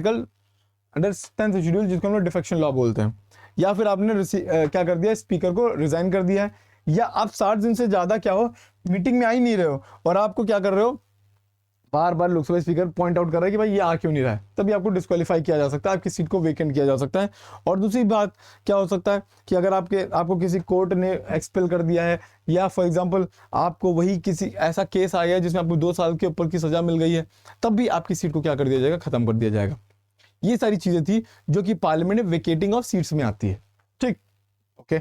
10th शेड्यूल, जिसको हम लोग डिफेक्शन लॉ बोलते हैं, या फिर आपने क्या कर दिया, स्पीकर को रिजाइन कर दिया है, या आप 60 दिन से ज्यादा क्या हो मीटिंग में आ ही नहीं रहे हो और आपको क्या कर रहे हो, बार बार लोकसभा स्पीकर पॉइंट आउट कर रहा है कि भाई ये आ क्यों नहीं रहा है, तभी आपको डिस्क्वालीफाई किया जा सकता है, आपकी सीट को वेकेंट किया जा सकता है। और दूसरी बात क्या हो सकता है कि अगर आपको किसी कोर्ट ने एक्सपेल कर दिया है, या फॉर एग्जांपल आपको वही किसी ऐसा केस आ गया है जिसमें आपको 2 साल के ऊपर की सजा मिल गई है, तब भी आपकी सीट को क्या कर दिया जाएगा, खत्म कर दिया जाएगा। ये सारी चीजें थी जो कि पार्लियामेंट में वेकेटिंग ऑफ सीट्स में आती है। ठीक, ओके।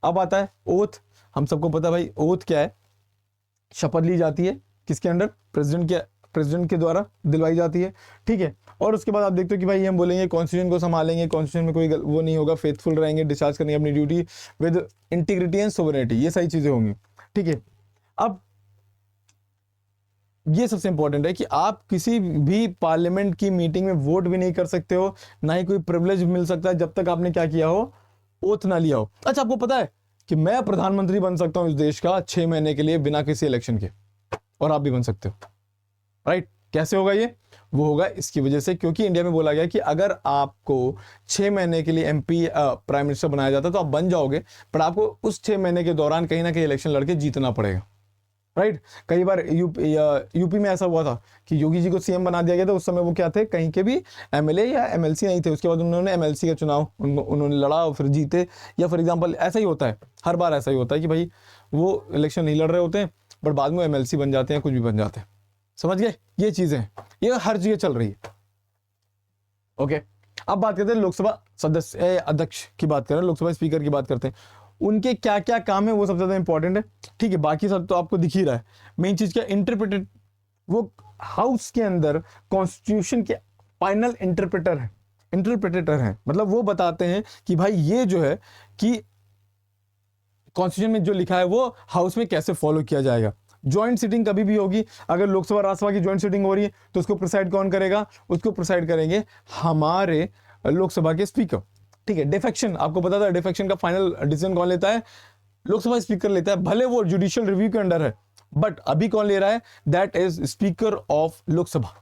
अब आता है ओथ। हम सबको पता है भाई ओथ क्या है, शपथ ली जाती है किसके अंडर, प्रेसिडेंट के द्वारा दिलवाई जाती है। ठीक है, और उसके बाद आप देखते हो कि भाई हम बोलेंगे कॉन्स्टिट्यूशन को संभालेंगे, कॉन्स्टिट्यूशन में कोई वो नहीं होगा, फेथफुल रहेंगे, डिस्चार्ज करेंगे अपनी duty with integrity and sovereignty, ये सारी चीजें होंगी। ठीक है, अब ये सबसे इंपॉर्टेंट है कि आप किसी भी पार्लियामेंट की मीटिंग में वोट भी नहीं कर सकते हो, ना ही कोई प्रिविलेज मिल सकता है जब तक आपने क्या किया हो, ओथ ना लिया हो। अच्छा, आपको पता है कि मैं प्रधानमंत्री बन सकता हूं इस देश का 6 महीने के लिए बिना किसी इलेक्शन के, और आप भी बन सकते हो, राइट? कैसे होगा ये? वो होगा इसकी वजह से क्योंकि इंडिया में बोला गया कि अगर आपको 6 महीने के लिए एमपी प्राइम मिनिस्टर बनाया जाता है तो आप बन जाओगे, पर आपको उस 6 महीने के दौरान कहीं ना कहीं इलेक्शन लड़के जीतना पड़ेगा, राइट? कई बार यूपी में ऐसा हुआ था कि योगी जी को सीएम बना दिया गया था, उस समय वो क्या थे, कहीं के भी एमएलए या एमएलसी नहीं थे, उसके बाद उन्होंने एमएलसी का चुनाव उन्होंने लड़ा और फिर जीते। या फॉर एग्जांपल ऐसा ही होता है, हर बार ऐसा ही होता है कि भाई वो इलेक्शन नहीं लड़ रहे होते हैं बट बाद में एमएलसी बन जाते हैं, कुछ भी बन जाते हैं। समझ गए? ये चीजें ये हर जगह चल रही है। ओके, अब बात करते हैं लोकसभा सदस्य अध्यक्ष की बात करें, लोकसभा स्पीकर की बात करते हैं, उनके क्या क्या काम है वो सबसे ज्यादा इंपॉर्टेंट है। ठीक है, बाकी सब तो आपको दिख ही रहा है। मेन चीज क्या, इंटरप्रेटेड, वो हाउस के अंदर कॉन्स्टिट्यूशन के फाइनल इंटरप्रेटेटर हैं, मतलब वो बताते हैं कि भाई ये जो है कि कॉन्स्टिट्यूशन में जो लिखा है वो हाउस में कैसे फॉलो किया जाएगा। ज्वाइंट सीटिंग कभी भी होगी, अगर लोकसभा राज्यसभा की ज्वाइंट सीटिंग हो रही है तो उसको प्रिसाइड कौन करेगा, उसको प्रिसाइड करेंगे हमारे लोकसभा के स्पीकर। ठीक है, डिफेक्शन आपको पता था, डिफेक्शन का फाइनल डिसीजन कौन लेता है, लोकसभा स्पीकर लेता है, भले वो जुडिशियल रिव्यू के अंडर है, बट अभी कौन ले रहा है, that is speaker of Lok Sabha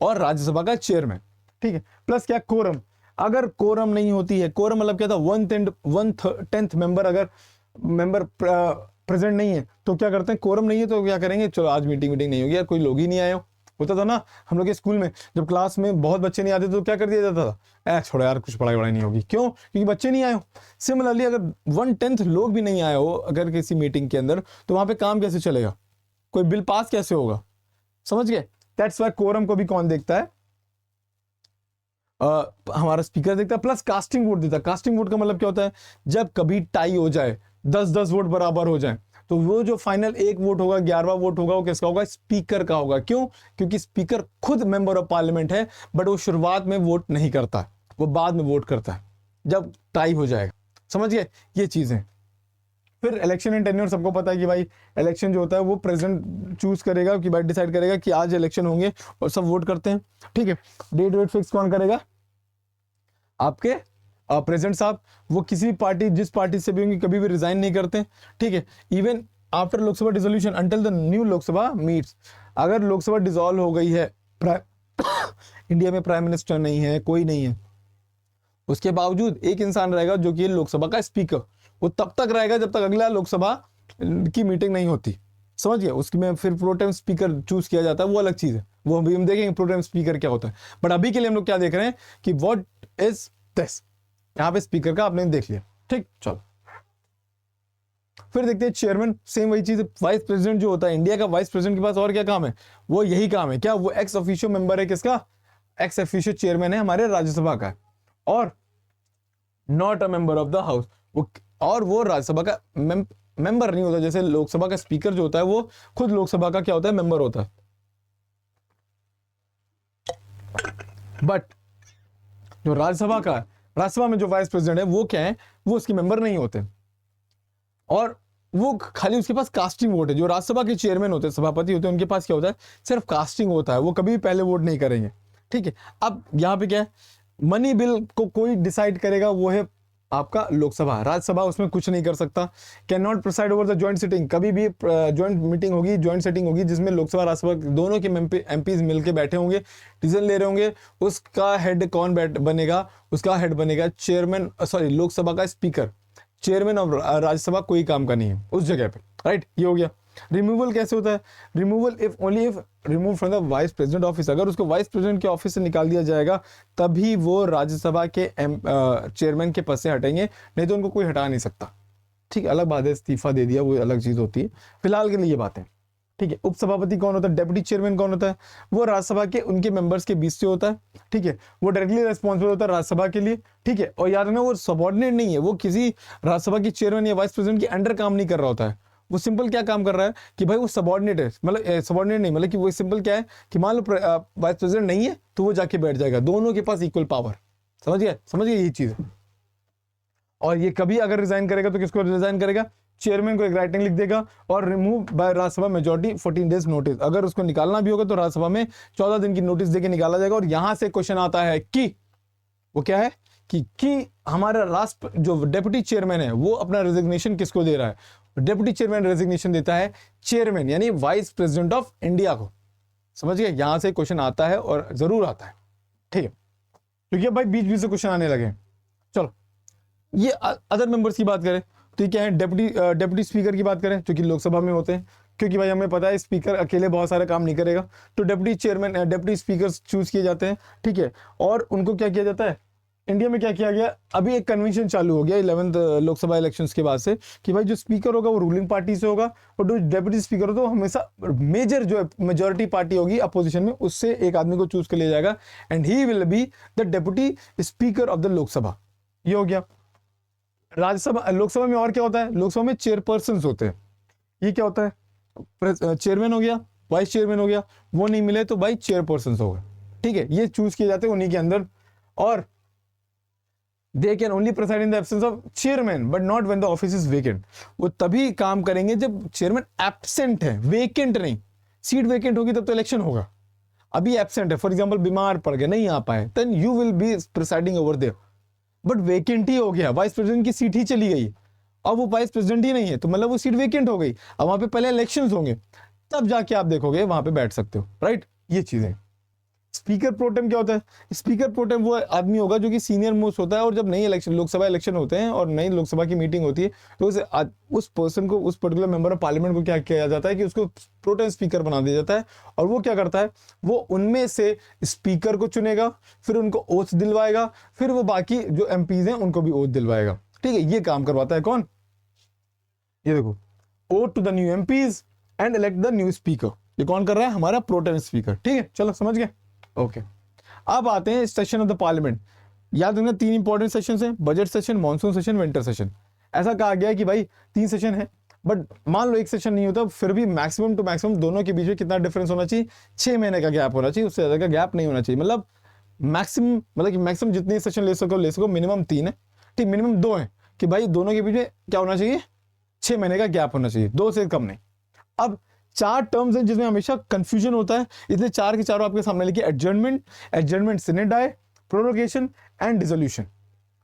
और राज्यसभा का चेयरमैन। ठीक है, प्लस क्या, कोरम, अगर कोरम नहीं होती है, कोरम मतलब क्या था, 1/10 मेंबर, अगर मेंबर प्रेजेंट नहीं है तो क्या करते हैं, कोरम नहीं है तो क्या करेंगे, चलो आज मीटिंग नहीं होगी यार, कोई लोग ही नहीं आए हो। होता था ना हम लोग के स्कूल में, जब क्लास में बहुत बच्चे नहीं आते तो क्या कर दिया जाता था, छोड़ो यार कुछ पढ़ाई वढ़ाई नहीं होगी, क्यों, क्योंकि बच्चे नहीं आए हो। सिमिलरली अगर 1/10 लोग भी नहीं आए हो अगर किसी मीटिंग के अंदर, तो वहां पे काम कैसे चलेगा, कोई बिल पास कैसे होगा, समझ गए? दैट्स व्हाई कोरम को भी कौन देखता है, हमारा स्पीकर देखता है, प्लस कास्टिंग वोट देता है। कास्टिंग वोट का मतलब क्या होता है, जब कभी टाई हो जाए, 10-10 वोट बराबर हो जाए, तो वो जो फाइनल एक वोट होगा, 11वां वोट होगा, वो किसका होगा, स्पीकर का होगा। क्यों? क्योंकि स्पीकर खुद मेंबर ऑफ पार्लियामेंट है, बट वो शुरुआत में वोट नहीं करता, वो बाद में वोट करता है जब टाई हो जाएगा। समझ गए ये चीजें? फिर इलेक्शन एंड टेन्योर सबको पता है कि भाई इलेक्शन जो होता है वो प्रेसिडेंट चूज करेगा, कि भाई डिसाइड करेगा कि आज इलेक्शन होंगे और सब वोट करते हैं। ठीक है, डेट वेट फिक्स कौन करेगा, आपके प्रेसिडेंट साहब। वो किसी भी पार्टी, जिस पार्टी से भी होंगे, कभी भी रिजाइन नहीं करते। ठीक है, even after Lok Sabha dissolution until the new Lok Sabha meets, अगर लोकसभा डिसॉल्व हो गई है, इंडिया में प्राइम मिनिस्टर नहीं है, कोई नहीं है, उसके बावजूद एक इंसान रहेगा जो कि लोकसभा का स्पीकर, वो तब तक रहेगा जब तक अगला लोकसभा की मीटिंग नहीं होती। समझ गए? उसकी में फिर प्रोटेम स्पीकर चूज किया जाता है, वो अलग चीज है, वो अभी हम देखेंगे प्रोटेम स्पीकर क्या होता है। बट अभी के लिए हम लोग क्या देख रहे हैं कि व्हाट इज दिस, यहां पे स्पीकर का आपने देख लिया। ठीक, चलो फिर देखते हैं चेयरमैन, सेम वही चीज। वाइस प्रेसिडेंट जो होता है, इंडिया का वाइस प्रेसिडेंट के पास और क्या काम है, वो यही काम है। क्या वो एक्स ऑफिशियो मेंबर है, किसका, एक्स ऑफिशियो चेयरमैन है हमारे राज्यसभा का, और not a member of the house, और वो राज्यसभा का मेंबर नहीं होता। जैसे लोकसभा का स्पीकर जो होता है वो खुद लोकसभा का क्या होता है, मेंबर होता है, बट जो राज्यसभा में जो वाइस प्रेसिडेंट है वो क्या है, वो उसके मेंबर नहीं होते, और वो खाली उसके पास कास्टिंग वोट है। जो राज्यसभा के चेयरमैन होते हैं, सभापति होते हैं, उनके पास क्या होता है, सिर्फ कास्टिंग होता है, वो कभी भी पहले वोट नहीं करेंगे। ठीक है, अब यहां पे क्या है, मनी बिल को कोई डिसाइड करेगा, वो है आपका लोकसभा, राज्यसभा उसमें कुछ नहीं कर सकता। Can not preside over the joint sitting, कभी भी ज्वाइंट मीटिंग होगी, ज्वाइंट सिटिंग होगी जिसमें लोकसभा राज्यसभा दोनों के एमपीज मिलकर बैठे होंगे, डिसीजन ले रहे होंगे, उसका हेड कौन बनेगा, उसका हेड बनेगा चेयरमैन, सॉरी लोकसभा का स्पीकर, चेयरमैन ऑफ राज्यसभा कोई काम का नहीं है उस जगह पे, राइट। ये हो गया। रिमूवल कैसे होता है, removal if only if remove from the vice president office, अगर उसको वाइस प्रेसिडेंट के ऑफिस से निकाल दिया जाएगा तभी वो राज्यसभा के चेयरमैन के पद से हटेंगे, नहीं तो उनको कोई हटा नहीं सकता। ठीक है, अलग बात है, इस्तीफा दे दिया वो अलग चीज होती है, फिलहाल के लिए ये बात है। ठीक है, उपसभापति कौन होता है, डेप्यूटी चेयरमैन कौन होता है, वो राज्यसभा के उनके मेंबर्स के बीच से होता है। ठीक है, वो डायरेक्टली रेस्पॉन्सिबल होता है राज्यसभा के लिए। ठीक है, और याद रखना वो सबॉर्डिनेट नहीं है, वो किसी राज्यसभा के चेयरमैन या वाइस प्रेसिडेंट के अंडर काम नहीं कर रहा होता है। वो सिंपल क्या काम कर रहा है कि भाई वो सबॉर्डिनेट है, मतलब सबॉर्डिनेट नहीं, मतलब कि वो सिंपल क्या है कि मान लो वाइस प्रेसिडेंट नहीं है तो वो जाके बैठ जाएगा, दोनों के पास इक्वल पावर। समझ गए यही चीज है। और ये कभी अगर रिजाइन करेगा तो किसको रिजाइन करेगा, चेयरमैन को एक राइटिंग लिख देगा और remove by Rajya Sabha majority 14 days notice. अगर उसको निकालना भी होगा तो राज्यसभा में 14 दिन की नोटिस देके निकाला जाएगा। और यहां से क्वेश्चन आता है कि वो क्या है कि हमारा राष्ट्र जो डेप्यूटी चेयरमैन है वो अपना रेजिग्नेशन किसको दे रहा है, डेप्यूटी चेयरमैन रेजिग्नेशन देता है चेयरमैन यानी वाइस प्रेसिडेंट ऑफ इंडिया को। समझ गए, यहां से क्वेश्चन आता है और जरूर आता है। ठीक है, क्योंकि भाई बीच बीच से क्वेश्चन आने लगे। चलो ये अदर मेंबर्स की बात करें तो ये क्या है, डेप्यूटी स्पीकर की बात करें जो कि लोकसभा में होते हैं, क्योंकि भाई हमें पता है स्पीकर अकेले बहुत सारे काम नहीं करेगा, तो deputy chairman deputy speaker choose किए जाते हैं। ठीक है, और उनको क्या किया जाता है, इंडिया में क्या किया गया, अभी एक कन्वेंशन चालू हो गया 11th लोकसभा इलेक्शंस के बाद से कि भाई जो स्पीकर होगा वो रूलिंग पार्टी से होगा और जो डेप्यूटी स्पीकर होगा वो हमेशा मेजर जो मेजॉरिटी पार्टी होगी अपोजिशन में उससे एक आदमी को चूज कर लिया जाएगा and he will be the deputy speaker of the Lok Sabha. ये हो गया। राज्यसभा लोकसभा में और क्या होता है, लोकसभा में चेयरपर्सन होते हैं। ये क्या होता है, चेयरमैन हो गया, वाइस चेयरमैन हो गया, वो नहीं मिले तो भाई चेयरपर्सन हो गए। ठीक है, ये चूज किए जाते हैं उन्हीं के अंदर। और they can only preside in the absence of chairman but not when the office is vacant. वो तभी काम करेंगे जब चेयरमैन एब्सेंट है, वेकेंट नहीं। सीट वेकेंट होगी तब तो इलेक्शन होगा, अभी एब्सेंट है, फॉर एग्जाम्पल बीमार पड़ गए नहीं आ पाए, then you will be presiding over there. But vacant ही हो गया, वाइस प्रेसिडेंट की सीट ही चली गई, अब वो वाइस प्रेसिडेंट ही नहीं है तो मतलब वो सीट वेकेंट हो गई। अब वहां पे पहले इलेक्शंस होंगे तब जाके आप देखोगे वहां पे बैठ सकते हो, राइट। ये चीजें। स्पीकर प्रोटेम क्या होता है, स्पीकर प्रोटेम वो आदमी होगा जो कि सीनियर मोस्ट होता है और जब नई इलेक्शन लोकसभा इलेक्शन होते हैं और नई लोकसभा की मीटिंग होती है तो उस पर्सन को, उस पर्टिकुलर मेंबर ऑफ पार्लियामेंट को क्या किया जाता है कि उसको प्रोटेम स्पीकर बना दिया जाता है। और वो क्या करता है, वो उनमें से स्पीकर को चुनेगा, फिर उनको ओथ दिलवाएगा, फिर वो बाकी जो एमपीज हैं उनको भी ओथ दिलवाएगा। ठीक है, ये काम करवाता है कौन, ये देखो, oath to the new MPs and elect the new speaker. ये कौन कर रहा है, हमारा प्रोटेम स्पीकर। ठीक है, चलो समझ गए। ओके, अब आते हैं सेशन ऑफ द पार्लियामेंट। याद रखना 3 इंपॉर्टेंट सेशन हैं, budget session, monsoon session, winter session. ऐसा कहा गया है कि भाई 3 सेशन है, बट मान लो एक सेशन नहीं होता फिर भी मैक्सिमम टू मैक्सिमम दोनों के बीच में कितना डिफरेंस होना चाहिए, 6 महीने का गैप होना चाहिए, उससे ज्यादा का गैप नहीं होना चाहिए। मतलब मैक्सिमम, मतलब कि मैक्सिमम जितने सेशन ले सको, मिनिमम 3 है। ठीक, मिनिमम 2 है कि भाई दोनों के बीच में क्या होना चाहिए, 6 महीने का गैप होना चाहिए, 2 से कम नहीं। अब 4 टर्म्स हैं जिसमें हमेशा कंफ्यूजन होता है, इसलिए 4 के चारों आपके सामने लिखिए, adjournment sine die, prorogation and dissolution.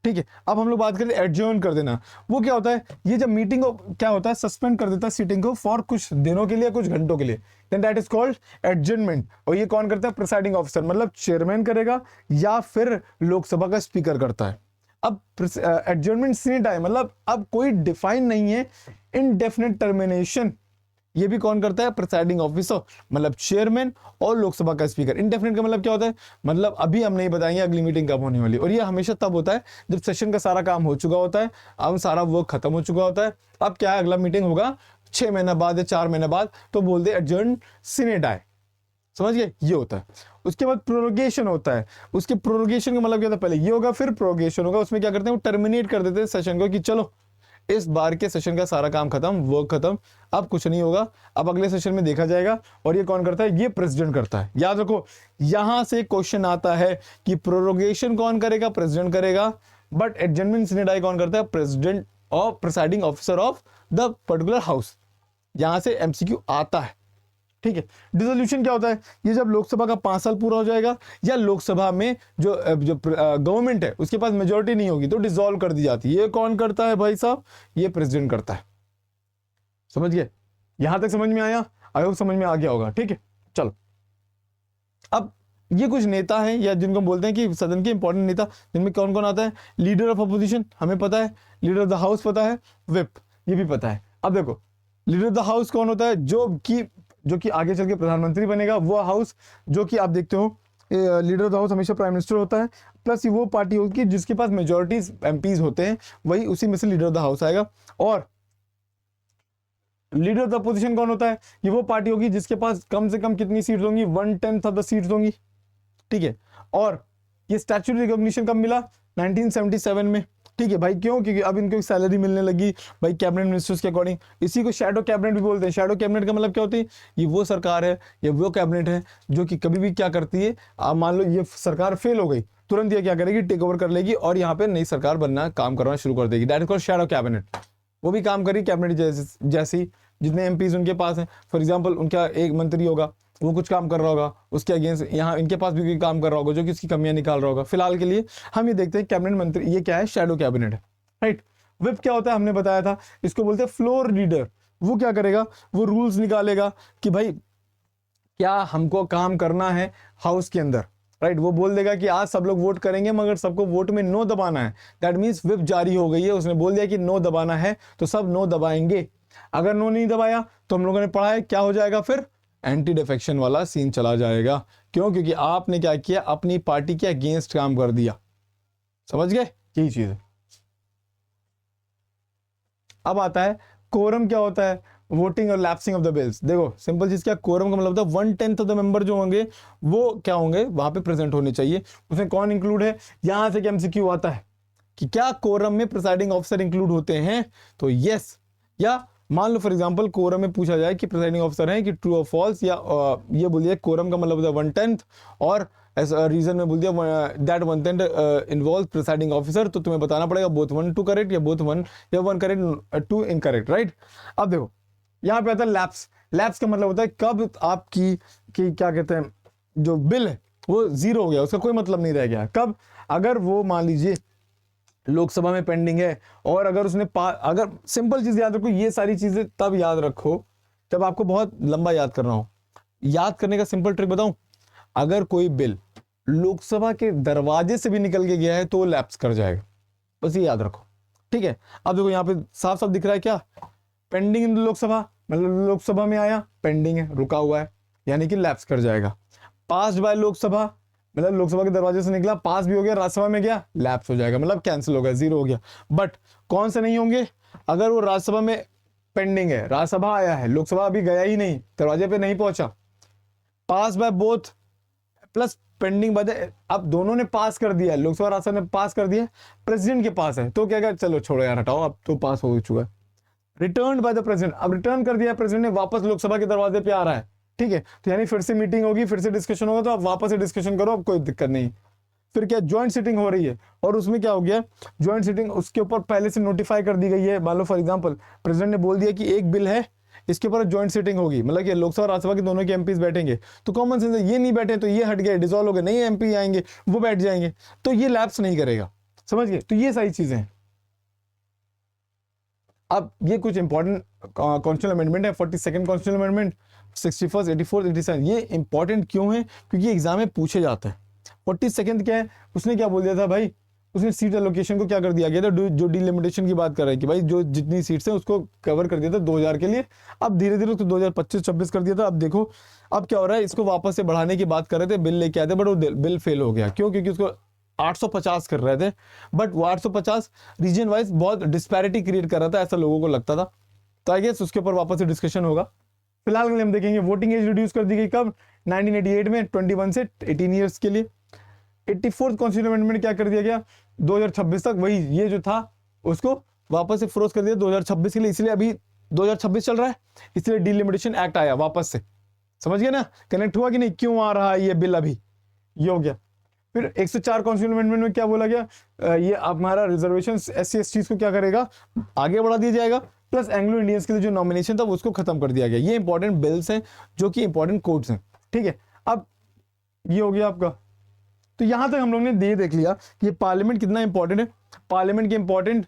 ठीक है, अब हम लोग बात करें एडजर्न कर देना। वो क्या होता है, ये जब मीटिंग को क्या होता है, सस्पेंड कर देता है सीटिंग को फॉर कुछ दिनों के लिए, कुछ घंटों के लिए, then that is called adjournment. और ये कौन करता है, प्रिसाइडिंग ऑफिसर, मतलब चेयरमैन करेगा या फिर लोकसभा का स्पीकर करता है। अब एडजर्नमेंट सिने डाई मतलब अब कोई डिफाइन नहीं है, इनडेफिनेट टर्मिनेशन ये भी कौन करता है, प्रिसाइडिंग ऑफिसर, मतलब चेयरमैन और लोकसभा का स्पीकर। इंडेफिनिट का मतलब क्या होता है, मतलब अभी हम नहीं बताएंगे अगली मीटिंग कब होने वाली, और ये हमेशा तब होता है जब सेशन का सारा काम हो चुका होता है, अब सारा वर्क खत्म हो चुका होता है। अब क्या है, अगला मीटिंग होगा 6 महीना बाद या 4 महीने बाद, तो बोल दे एडजर्न सिने डाई। समझ गए, ये होता है। उसके बाद प्रोरोगेशन होता है, उसके प्रोरोगेशन का मतलब क्या होता है, पहले ये होगा फिर प्रोरोगेशन होगा। उसमें क्या करते हैं, वो टर्मिनेट कर देते हैं सेशन को कि चलो इस बार के सेशन का सारा काम खत्म, वर्क खत्म, अब कुछ नहीं होगा, अब अगले सेशन में देखा जाएगा। और ये कौन करता है, ये प्रेसिडेंट करता है। याद रखो, यहां से क्वेश्चन आता है कि प्रोरोगेशन कौन करेगा, प्रेसिडेंट करेगा, बट एडजर्नमेंट सिने डाई कौन करता है, प्रेसिडेंट और presiding officer of the particular house. यहां से एमसीक्यू आता है। ठीक है। डिसोल्यूशन क्या होता है? ये जब लोकसभा का 5 साल पूरा हो जाएगा या लोकसभा में जो गवर्नमेंट है उसके पास मेजोरिटी नहीं होगी तो डिसॉल्व कर दी जाती है। ये कौन करता है भाई साहब? ये प्रेसिडेंट करता है। समझ गए? यहां तक समझ में आया? आई होप समझ में आ गया होगा। ठीक है, चलो अब ये कुछ नेता हैं या जिनको बोलते हैं कि सदन के इंपॉर्टेंट नेता, जिनमें कौन कौन आता है? लीडर ऑफ अपोजिशन हमें पता है, लीडर ऑफ द हाउस पता है, व्हिप ये भी पता है। अब देखो लीडर ऑफ द हाउस कौन होता है? जो कि आगे चल के प्रधानमंत्री बनेगा, वो हाउस जो कि आप देखते हो लीडर ऑफ द हाउस हमेशा प्राइम मिनिस्टर होता है, प्लस वो पार्टी होगी जिसके पास मेजोरिटी एमपीज होते हैं, वही उसी में से लीडर ऑफ द हाउस आएगा। और लीडर ऑफ द अपोजिशन कौन होता है? ये वो पार्टी होगी जिसके पास कम से कम कितनी सीट्स होंगी? 1/10 ऑफ द सीट्स होंगी। ठीक है, और ये स्टैट्यूटरी रिकॉग्निशन कब मिला? 1977 में। ठीक है भाई, क्यों? क्योंकि अब इनको सैलरी मिलने लगी भाई कैबिनेट मिनिस्टर्स के अकॉर्डिंग। इसी को शैडो कैबिनेट भी बोलते हैं। शैडो कैबिनेट का मतलब क्या होती है? ये वो सरकार है, ये वो कैबिनेट है जो कि कभी भी क्या करती है, आप मान लो ये सरकार फेल हो गई, तुरंत ये क्या करेगी? टेक ओवर कर लेगी और यहाँ पे नई सरकार बनना, काम करना शुरू कर देगी। That is called shadow cabinet. वो भी काम करेगी कैबिनेट जैसी, जितने एमपीज उनके पास हैं। फॉर एग्जाम्पल उनका एक मंत्री होगा, वो कुछ काम कर रहा होगा, उसके अगेंस्ट यहाँ इनके पास भी कोई काम कर रहा होगा जो कि उसकी कमियां निकाल रहा होगा। फिलहाल के लिए हम ये देखते हैं कैबिनेट मंत्री, ये क्या है? शैडो कैबिनेट है, राइट। व्हिप क्या होता है? हमने बताया था, इसको बोलते हैं फ्लोर लीडर। वो क्या करेगा? वो रूल्स निकालेगा कि भाई क्या हमको काम करना है हाउस के अंदर, राइट। वो बोल देगा कि आज सब लोग वोट करेंगे मगर सबको वोट में नो दबाना है। दैट मीन्स व्हिप जारी हो गई है, उसने बोल दिया कि नो दबाना है तो सब नो दबाएंगे। अगर नो नहीं दबाया तो हम लोगों ने पढ़ा है क्या हो जाएगा? फिर एंटी डिफेक्शन वाला सीन चला जाएगा। क्यों? क्योंकि आपने क्या किया? अपनी पार्टी के अगेंस्ट काम कर दिया। समझ गए? यही चीज है। अब आता है कोरम क्या होता है? वोटिंग और लैप्सिंग ऑफ द बिल्स। देखो सिंपल चीज क्या, कोरम का मतलब था 1/10 ऑफ द मेंबर जो होंगे वो क्या होंगे? वहां पे प्रेजेंट होने चाहिए। उसमें कौन इंक्लूड है? यहां से एमसीक्यू आता है कि क्या कोरम में प्रिसाइडिंग ऑफिसर इंक्लूड होते हैं? तो यस, या मान लो फॉर एग्जांपल कोरम में पूछा जाए कि प्रिसाइडिंग ऑफिसर हैं कि ट्रू और फॉल्स, या ये बोल दिया कोरम का मतलब होता है 1/10 और रीजन में बोल दिया दैट 1/10 इन्वॉल्व प्रिसाइडिंग ऑफिसर, तो तुम्हें बताना पड़ेगा बोथ 1 2 करेक्ट या बोथ 1 या 1 करेक्ट 2 इनकरेक्ट, राइट। अब देखो यहाँ पे आता है लैप्स। लैप्स का मतलब होता है कब आपकी क्या कहते हैं, जो बिल है वो जीरो हो गया, उसका कोई मतलब नहीं रह गया। कब? अगर वो मान लीजिए लोकसभा में पेंडिंग है और अगर उसने अगर सिंपल चीज याद रखो, ये सारी चीजें तब याद रखो जब आपको बहुत लंबा याद करना हो। याद करने का सिंपल ट्रिक बताऊं, अगर कोई बिल लोकसभा के दरवाजे से भी निकल के गया है तो लैप्स कर जाएगा, बस ये याद रखो। ठीक है, अब देखो यहाँ पे साफ साफ दिख रहा है क्या? पेंडिंग इन लोकसभा, मतलब लोकसभा में आया पेंडिंग है, रुका हुआ है, यानी कि लैप्स कर जाएगा। पास बाय लोकसभा, मतलब लोकसभा के दरवाजे से निकला, पास भी हो गया, राज्यसभा में गया, लैप्स हो जाएगा, मतलब कैंसिल हो गया, जीरो हो गया। बट कौन से नहीं होंगे? अगर वो राज्यसभा में पेंडिंग है, राज्यसभा आया है, लोकसभा अभी गया ही नहीं, दरवाजे पे नहीं पहुंचा, pass by both plus pending by, अब दोनों ने पास कर दिया, लोकसभा राज्यसभा ने पास कर दिया, प्रेसिडेंट के पास है तो क्या क्या, चलो छोड़ो यार हटाओ, अब तो पास हो चुका है। रिटर्न बाय द प्रेसिडेंट, अब रिटर्न कर दिया प्रेसिडेंट ने, वापस लोकसभा के दरवाजे पे आ रहा है। ठीक है, तो यानी फिर से मीटिंग होगी, फिर से डिस्कशन होगा, तो आप वापस से डिस्कशन करो, अब कोई दिक्कत नहीं। फिर क्या, ज्वाइंट सिटिंग हो रही है और उसमें क्या हो गया, ज्वाइंट सिटिंग उसके ऊपर पहले से नोटिफाई कर दी गई है। मान लो फॉर एग्जांपल प्रेसिडेंट ने बोल दिया कि एक बिल है, इसके ऊपर ज्वाइंट सिटिंग होगी, मतलब कि लोकसभा राज्यसभा के दोनों के एमपीज बैठेंगे, तो कॉमन सेंस है ये नहीं बैठे तो ये हट गए, डिसॉल्व हो गए, नए एमपी आएंगे वो बैठ जाएंगे, तो ये लैप्स नहीं करेगा। समझ गए? तो ये सारी चीजें हैं। अब ये कुछ इंपॉर्टेंट कॉन्स्टिट्यूशनल अमेंडमेंट है, 42nd constitutional amendment, 61st, 84th, 87। ये इंपॉर्टेंट क्यों है? क्योंकि एग्जाम में पूछे जाते हैं। 42nd क्या है? उसने क्या बोल दिया था भाई, उसने सीट एलोकेशन को क्या कर दिया गया था, जो डिलिमिटेशन की बात कर रहा है कि भाई जो जितनी सीट्स हैं उसको कवर कर दिया था 2000 के लिए, अब धीरे धीरे उसको 2025-26 कर दिया था। अब देखो अब क्या हो रहा है, इसको वापस से बढ़ाने की बात कर रहे थे, बिल लेके आए थे, बट वो बिल फेल हो गया। क्यों? क्योंकि उसको 850 कर रहे थे, बट वो 850 रीजन वाइज बहुत डिस्पैरिटी क्रिएट कर रहा था, ऐसा लोगों को लगता था। तो आई गेस उसके ऊपर वापस से डिस्कशन होगा। फिलहाल के लिए हम देखेंगे वोटिंग एज रिड्यूस कर दी गई कब? 1988 में 21 से 18 ईयर्स के लिए। 84th कॉन्स्टिट्यूशनल अमेंडमेंट क्या कर दिया गया? 2026 तक, वही ये जो था उसको वापस से फ्रोज कर दिया 2026 के लिए, इसलिए अभी 2026 चल रहा है, इसलिए डिलिमिटेशन एक्ट आया वापस से। समझ गए ना? कनेक्ट हुआ कि नहीं, क्यों आ रहा है ये बिल अभी, ये हो गया। फिर 104 कॉन्स्टिट्यूशनल अमेंडमेंट में क्या बोला गया? ये हमारा रिजर्वेशन SC ST को क्या करेगा, आगे बढ़ा दिया जाएगा, प्लस एंग्लो इंडियंस के लिए जो नॉमिनेशन था उसको खत्म कर दिया गया। ये इंपॉर्टेंट बिल्स हैं जो कि इंपॉर्टेंट कोड्स हैं, ठीक है। अब ये हो गया आपका, तो यहां तक हम लोग ने देख लिया कि पार्लियामेंट कितना इंपॉर्टेंट है, पार्लियामेंट के इंपॉर्टेंट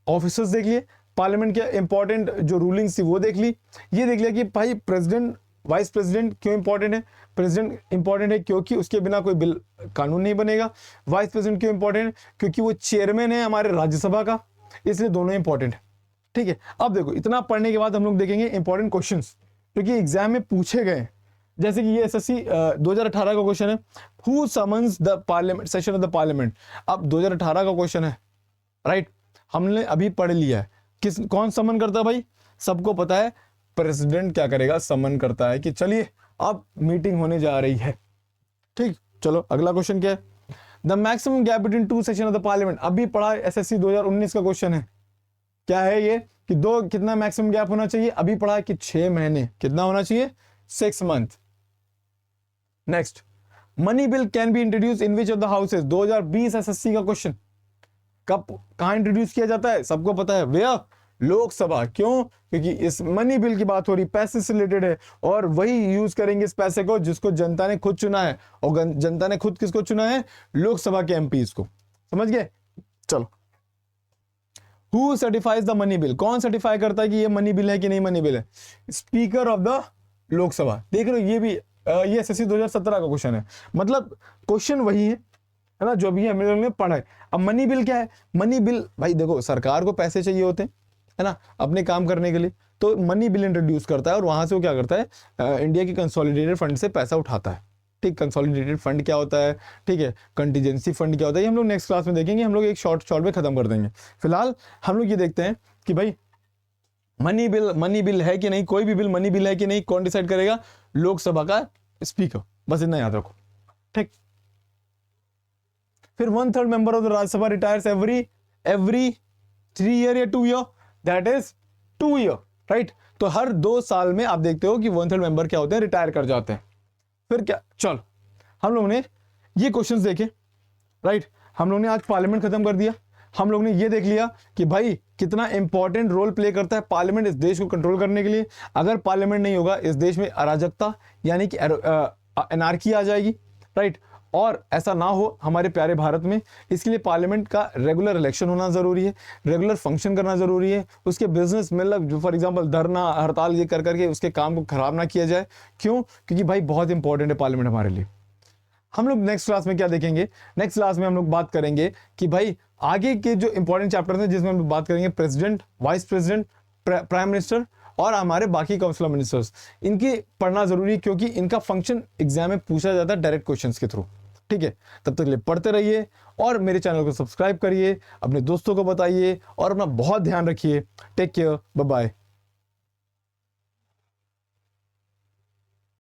ऑफिसर्स देख लिए, पार्लियामेंट के इंपॉर्टेंट जो रूलिंग्स थी वो देख ली, ये देख लिया कि भाई प्रेसिडेंट वाइस प्रेसिडेंट क्यों इंपॉर्टेंट है। प्रेसिडेंट इंपॉर्टेंट है क्योंकि उसके बिना कोई बिल कानून नहीं बनेगा। वाइस प्रेसिडेंट क्यों इंपॉर्टेंट है, क्योंकि वो चेयरमैन है हमारे राज्यसभा का, इसलिए दोनों इंपॉर्टेंट है, ठीक है। अब देखो इतना पढ़ने के बाद हम लोग देखेंगे इंपॉर्टेंट क्वेश्चंस जो कि एग्जाम में पूछे गए, जैसे कि ये एसएससी 2018 का क्वेश्चन है, who summons the parliament session of the parliament. अब 2018 का क्वेश्चन है, राइट, हमने अभी पढ़ लिया है, कौन समन करता है भाई, सबको पता है प्रेसिडेंट क्या करेगा, समन करता है कि चलिए अब मीटिंग होने जा रही है, ठीक। चलो अगला क्वेश्चन क्या है, the maximum gap between two session of the parliament. अभी पढ़ा एसएससी 2019 का क्वेश्चन है, क्या है ये कि दो कितना मैक्सिमम गैप होना चाहिए, अभी पढ़ा है कि 6 महीने, कितना होना चाहिए, 6 month. Next, money bill can be introduce in which of the houses. 2020 SSC का क्वेश्चन, कब कहां इंट्रोड्यूस किया जाता है, सबको पता है, वेयर, लोकसभा। क्यों, क्योंकि इस मनी बिल की बात हो रही, पैसे से रिलेटेड है, और वही यूज करेंगे इस पैसे को जिसको जनता ने खुद चुना है, और जनता ने खुद किसको चुना है, लोकसभा के एमपीज को, समझ गए। चलो, who certifies the money bill, कौन सर्टिफाई करता है कि ये मनी बिल है कि नहीं मनी बिल है, स्पीकर ऑफ द लोकसभा। देख रहे हो ये भी ये एसएससी 2017 का क्वेश्चन है, मतलब क्वेश्चन वही है ना जो भी हम लोगों ने पढ़ा है। अब मनी बिल क्या है, मनी बिल भाई देखो सरकार को पैसे चाहिए होते हैं, है ना, अपने काम करने के लिए, तो मनी बिल इंट्रोड्यूस करता है और वहां से वो क्या करता है, इंडिया की कंसोलिडेटेड फंड से पैसा उठाता है, ठीक। कंसोलिडेटेड फंड क्या होता है, ठीक है, कंटीजेंसी फंड क्या होता है, ये हम लोग नेक्स्ट क्लास में देखेंगे, हम लोग एक शॉर्ट में खत्म कर देंगे। फिलहाल हम लोग ये देखते हैं कि भाई मनी बिल है कि नहीं, कोई भी बिल मनी बिल है कि नहीं, कौन डिसाइड करेगा, लोकसभा का स्पीकर, बस इतना याद रखो, ठीक। फिर 1/3 member of the Rajya Sabha retires every 3 year या 2 year, that is 2 year, right. तो हर 2 साल में आप देखते हो कि 1/3 मेंबर क्या होते हैं, रिटायर कर जाते हैं। फिर क्या, चलो हम लोग ने ये क्वेश्चंस देखे, राइट, हम लोग ने आज पार्लियामेंट खत्म कर दिया, हम लोग ने ये देख लिया कि भाई कितना इंपॉर्टेंट रोल प्ले करता है पार्लियामेंट इस देश को कंट्रोल करने के लिए। अगर पार्लियामेंट नहीं होगा इस देश में अराजकता यानी कि एनार्की आ जाएगी, राइट, और ऐसा ना हो हमारे प्यारे भारत में। इसके लिए पार्लियामेंट का रेगुलर इलेक्शन होना जरूरी है, रेगुलर फंक्शन करना जरूरी है, उसके बिजनेस मतलब जो फॉर एग्जांपल धरना हड़ताल ये कर करके उसके काम को खराब ना किया जाए। क्यों, क्योंकि भाई बहुत इंपॉर्टेंट है पार्लियामेंट हमारे लिए। हम लोग नेक्स्ट क्लास में क्या देखेंगे, नेक्स्ट क्लास में हम लोग बात करेंगे कि भाई आगे के जो इंपॉर्टेंट चैप्टर हैं जिसमें हम लोग बात करेंगे president, vice president, prime minister और हमारे बाकी काउंसिल मिनिस्टर्स, इनकी पढ़ना जरूरी है क्योंकि इनका फंक्शन एग्जाम में पूछा जाता है डायरेक्ट क्वेश्चंस के थ्रू, ठीक है। तब तक के लिए पढ़ते रहिए और मेरे चैनल को सब्सक्राइब करिए, अपने दोस्तों को बताइए और अपना बहुत ध्यान रखिए। Take care, bye bye.